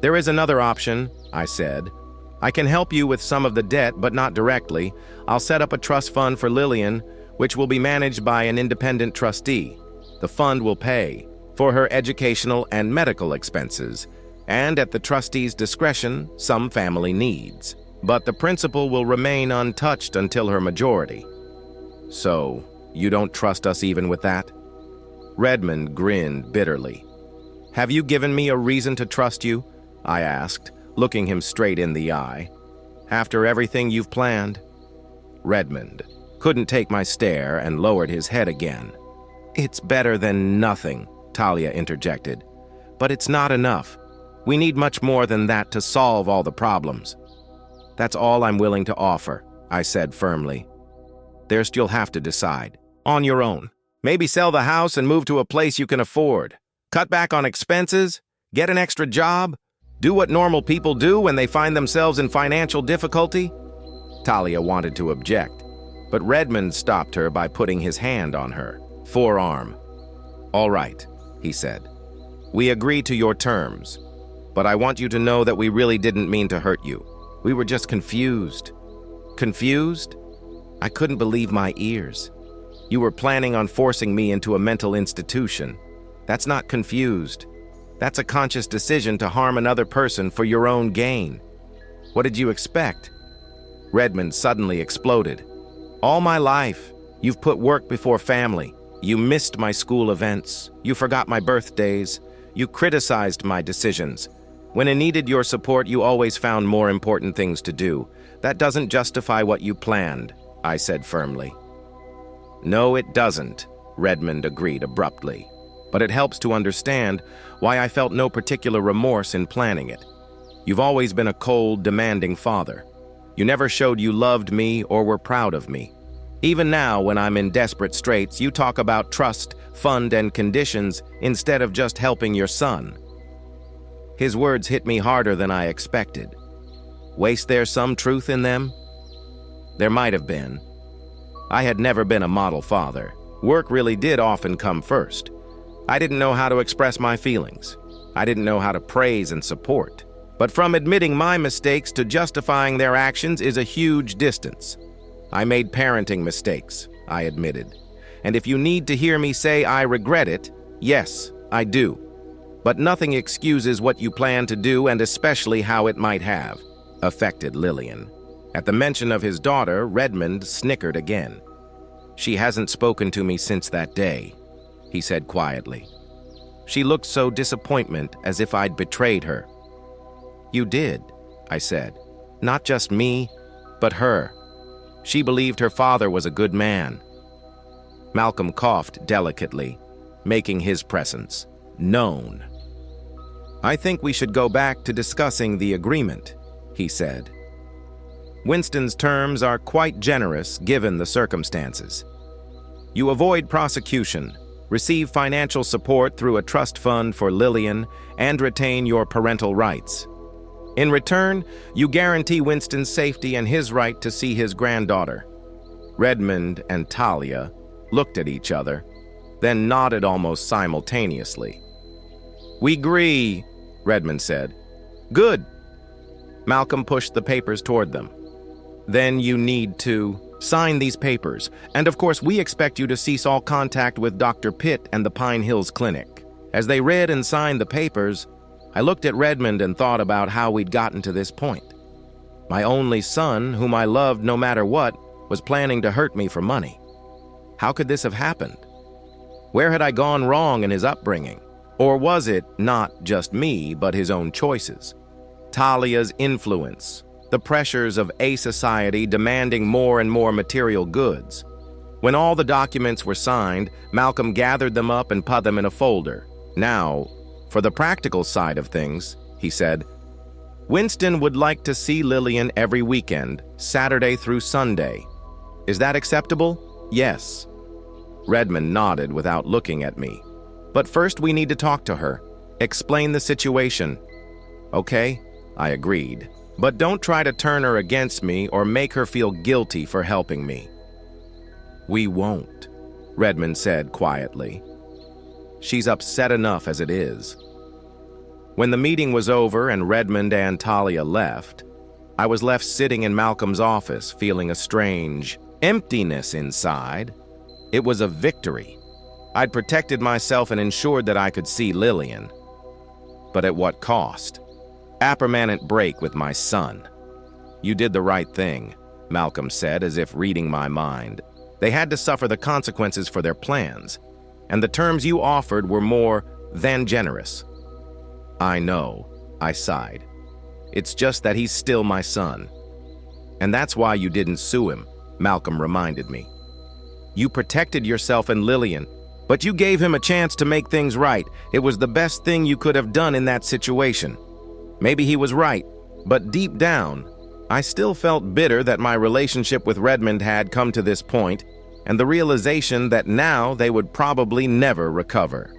"There is another option," I said. "I can help you with some of the debt, but not directly. I'll set up a trust fund for Lillian, which will be managed by an independent trustee. The fund will pay for her educational and medical expenses, and at the trustee's discretion, some family needs. But the principal will remain untouched until her majority." "So, you don't trust us even with that?" Redmond grinned bitterly. "Have you given me a reason to trust you?" I asked, looking him straight in the eye. "After everything you've planned?" Redmond couldn't take my stare and lowered his head again. "It's better than nothing," Talia interjected. "But it's not enough. We need much more than that to solve all the problems." "That's all I'm willing to offer," I said firmly. "There's you'll have to decide. On your own. Maybe sell the house and move to a place you can afford. Cut back on expenses, get an extra job, do what normal people do when they find themselves in financial difficulty." Talia wanted to object, but Redmond stopped her by putting his hand on her forearm. "All right," he said. "We agree to your terms, but I want you to know that we really didn't mean to hurt you. We were just confused." "Confused?" I couldn't believe my ears. "You were planning on forcing me into a mental institution. That's not confused. That's a conscious decision to harm another person for your own gain. What did you expect?" Redmond suddenly exploded. "All my life, you've put work before family. You missed my school events. You forgot my birthdays. You criticized my decisions. When I needed your support, you always found more important things to do. That doesn't justify what you planned," I said firmly. "No, it doesn't," Redmond agreed abruptly. "But it helps to understand why I felt no particular remorse in planning it. You've always been a cold, demanding father. You never showed you loved me or were proud of me. Even now, when I'm in desperate straits, you talk about trust, fund, and conditions instead of just helping your son." His words hit me harder than I expected. Was there some truth in them? There might have been. I had never been a model father. Work really did often come first. I didn't know how to express my feelings. I didn't know how to praise and support. But from admitting my mistakes to justifying their actions is a huge distance. I made parenting mistakes, I admitted. and if you need to hear me say I regret it, yes, I do. But nothing excuses what you plan to do, and especially how it might have affected Lillian. At the mention of his daughter, Redmond snickered again. "She hasn't spoken to me since that day," he said quietly. "She looked so disappointed, as if I'd betrayed her." "You did," I said. "Not just me, but her. She believed her father was a good man." Malcolm coughed delicately, making his presence known. "I think we should go back to discussing the agreement," he said. "Winston's terms are quite generous given the circumstances. You avoid prosecution, receive financial support through a trust fund for Lillian, and retain your parental rights. In return, you guarantee Winston's safety and his right to see his granddaughter." Redmond and Talia looked at each other, then nodded almost simultaneously. "We agree," Redmond said. "Good." Malcolm pushed the papers toward them. "Then you need to sign these papers, and of course we expect you to cease all contact with Dr. Pitt and the Pine Hills Clinic." As they read and signed the papers, I looked at Redmond and thought about how we'd gotten to this point. My only son, whom I loved no matter what, was planning to hurt me for money. How could this have happened? Where had I gone wrong in his upbringing? Or was it not just me, but his own choices? Talia's influence, the pressures of a society demanding more and more material goods. When all the documents were signed, Malcolm gathered them up and put them in a folder. "Now, for the practical side of things," he said. "Winston would like to see Lillian every weekend, Saturday through Sunday. Is that acceptable?" "Yes." Redmond nodded without looking at me. "But first we need to talk to her. Explain the situation." "Okay," I agreed. "But don't try to turn her against me or make her feel guilty for helping me." "We won't," Redmond said quietly. "She's upset enough as it is." When the meeting was over and Redmond and Talia left, I was left sitting in Malcolm's office feeling a strange emptiness inside. It was a victory. I'd protected myself and ensured that I could see Lillian. But at what cost? A permanent break with my son. "You did the right thing," Malcolm said, as if reading my mind. "They had to suffer the consequences for their plans, and the terms you offered were more than generous." "I know," I sighed. "It's just that he's still my son." "And that's why you didn't sue him," Malcolm reminded me. "You protected yourself and Lillian, but you gave him a chance to make things right. It was the best thing you could have done in that situation." Maybe he was right, but deep down, I still felt bitter that my relationship with Redmond had come to this point, and the realization that now they would probably never recover.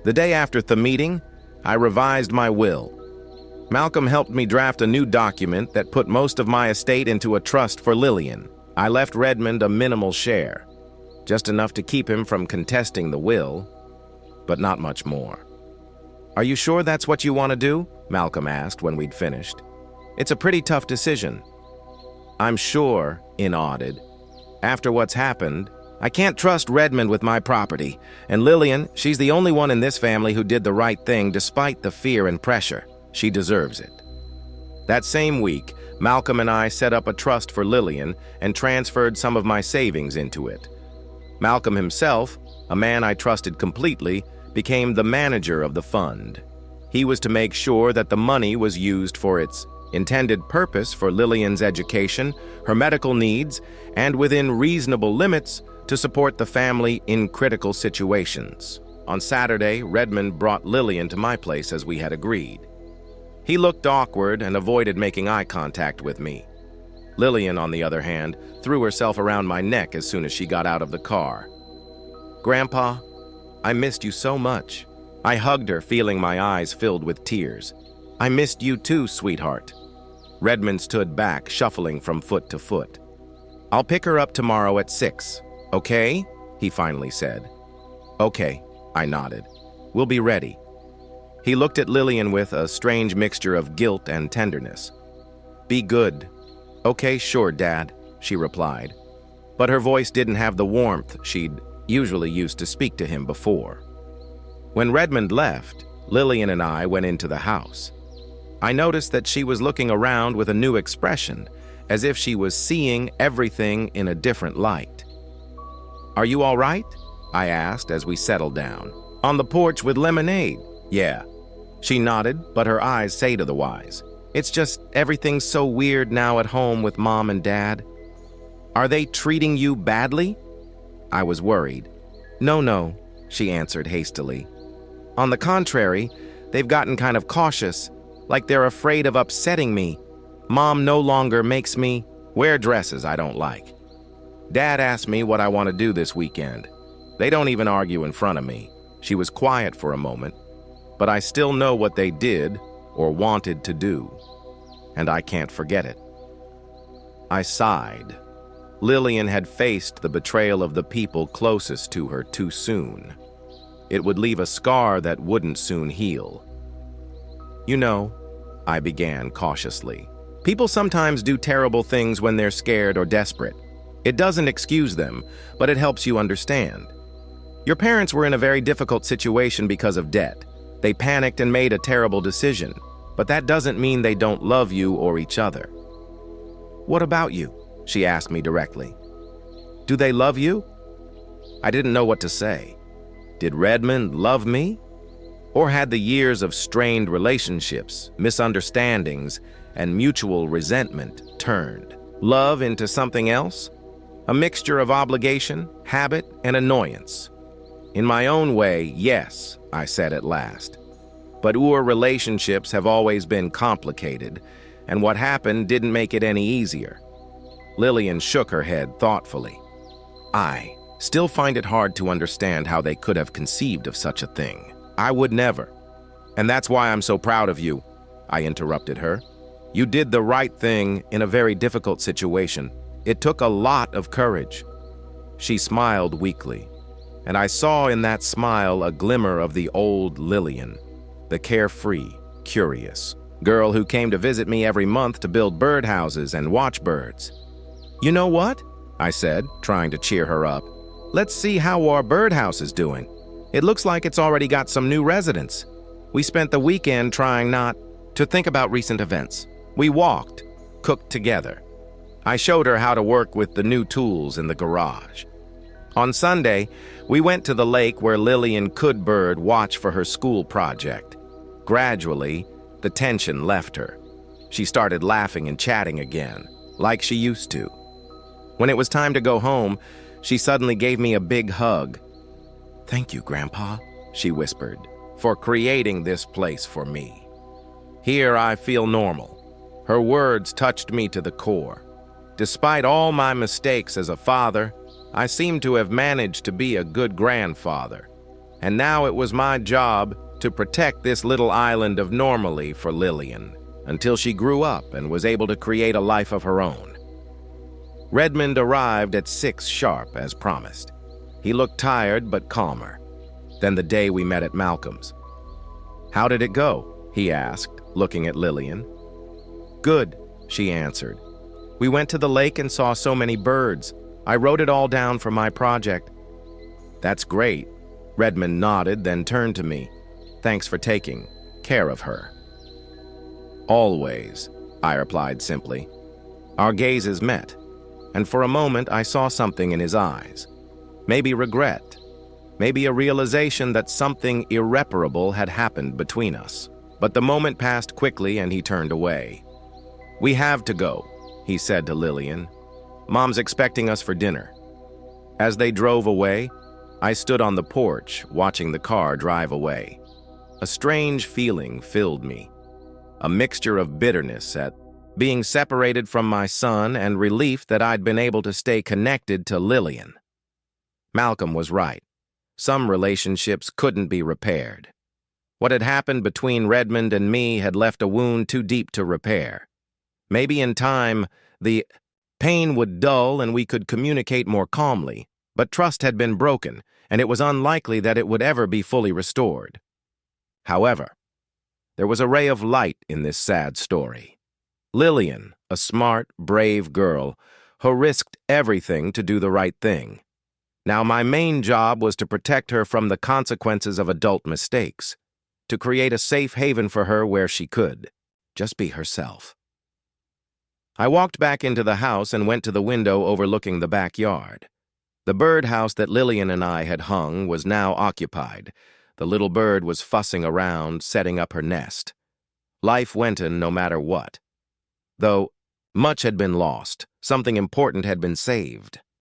The day after the meeting, I revised my will. Malcolm helped me draft a new document that put most of my estate into a trust for Lillian. I left Redmond a minimal share, just enough to keep him from contesting the will, but not much more. "Are you sure that's what you want to do?" Malcolm asked when we'd finished. "It's a pretty tough decision." "I'm sure," I nodded. "After what's happened, I can't trust Redmond with my property, and Lillian, she's the only one in this family who did the right thing despite the fear and pressure. She deserves it." That same week, Malcolm and I set up a trust for Lillian and transferred some of my savings into it. Malcolm himself, a man I trusted completely, became the manager of the fund. He was to make sure that the money was used for its intended purpose for Lillian's education, her medical needs, and within reasonable limits to support the family in critical situations. On Saturday, Redmond brought Lillian to my place as we had agreed. He looked awkward and avoided making eye contact with me. Lillian, on the other hand, threw herself around my neck as soon as she got out of the car. "Grandpa, I missed you so much." I hugged her, feeling my eyes filled with tears. "I missed you too, sweetheart." Redmond stood back, shuffling from foot to foot. "I'll pick her up tomorrow at 6, okay?" he finally said. "Okay," I nodded. "We'll be ready." He looked at Lillian with a strange mixture of guilt and tenderness. "Be good." "Okay, sure, Dad," she replied. but her voice didn't have the warmth she'd usually used to speak to him before. When Redmond left, Lillian and I went into the house. I noticed that she was looking around with a new expression, as if she was seeing everything in a different light. "Are you all right?" I asked as we settled down. "On the porch with lemonade." "Yeah." She nodded, but her eyes said otherwise. "It's just everything's so weird now at home with Mom and Dad." "Are they treating you badly?" I was worried. No, she answered hastily. "On the contrary, they've gotten kind of cautious, like they're afraid of upsetting me. Mom no longer makes me wear dresses I don't like. Dad asked me what I want to do this weekend. They don't even argue in front of me." She was quiet for a moment, but I still know what they did or wanted to do, and I can't forget it. I sighed. Lillian had faced the betrayal of the people closest to her too soon. It would leave a scar that wouldn't soon heal. "You know," I began cautiously, "people sometimes do terrible things when they're scared or desperate. It doesn't excuse them, but it helps you understand. Your parents were in a very difficult situation because of debt. They panicked and made a terrible decision, but that doesn't mean they don't love you or each other." "What about you?" she asked me directly. "Do they love you?" I didn't know what to say. Did Redmond love me? Or had the years of strained relationships, misunderstandings, and mutual resentment turned love into something else? A mixture of obligation, habit, and annoyance. "In my own way, yes," I said at last. "But our relationships have always been complicated, and what happened didn't make it any easier." Lillian shook her head thoughtfully. "I still find it hard to understand how they could have conceived of such a thing. I would never. And that's why I'm so proud of you," I interrupted her. "You did the right thing in a very difficult situation. It took a lot of courage." She smiled weakly, and I saw in that smile a glimmer of the old Lillian, the carefree, curious girl who came to visit me every month to build birdhouses and watch birds. "You know what?" I said, trying to cheer her up. "Let's see how our birdhouse is doing. It looks like it's already got some new residents. We spent the weekend trying not to think about recent events. We walked, cooked together. I showed her how to work with the new tools in the garage. On Sunday, we went to the lake where Lillian could bird watch for her school project. Gradually, the tension left her. She started laughing and chatting again, like she used to. When it was time to go home, she suddenly gave me a big hug. "Thank you, Grandpa," she whispered, "for creating this place for me. Here I feel normal." Her words touched me to the core. Despite all my mistakes as a father, I seemed to have managed to be a good grandfather. And now it was my job to protect this little island of normally for Lillian until she grew up and was able to create a life of her own. Redmond arrived at 6 sharp as promised. He looked tired but calmer than the day we met at Malcolm's. "How did it go?" he asked, looking at Lillian. "Good," she answered. "We went to the lake and saw so many birds. I wrote it all down for my project." "That's great." Redmond nodded, then turned to me. "Thanks for taking care of her." "Always," I replied simply. Our gazes met, and for a moment I saw something in his eyes. Maybe regret, maybe a realization that something irreparable had happened between us. But the moment passed quickly and he turned away. "We have to go," he said to Lillian. "Mom's expecting us for dinner." As they drove away, I stood on the porch, watching the car drive away. A strange feeling filled me, a mixture of bitterness at being separated from my son and relief that I'd been able to stay connected to Lillian. Malcolm was right. Some relationships couldn't be repaired. What had happened between Redmond and me had left a wound too deep to repair. Maybe in time, the pain would dull and we could communicate more calmly, but trust had been broken, and it was unlikely that it would ever be fully restored. However, there was a ray of light in this sad story. Lillian, a smart, brave girl, who risked everything to do the right thing. Now, my main job was to protect her from the consequences of adult mistakes, to create a safe haven for her where she could just be herself. I walked back into the house and went to the window overlooking the backyard. The birdhouse that Lillian and I had hung was now occupied. The little bird was fussing around, setting up her nest. Life went in no matter what. Though much had been lost, something important had been saved.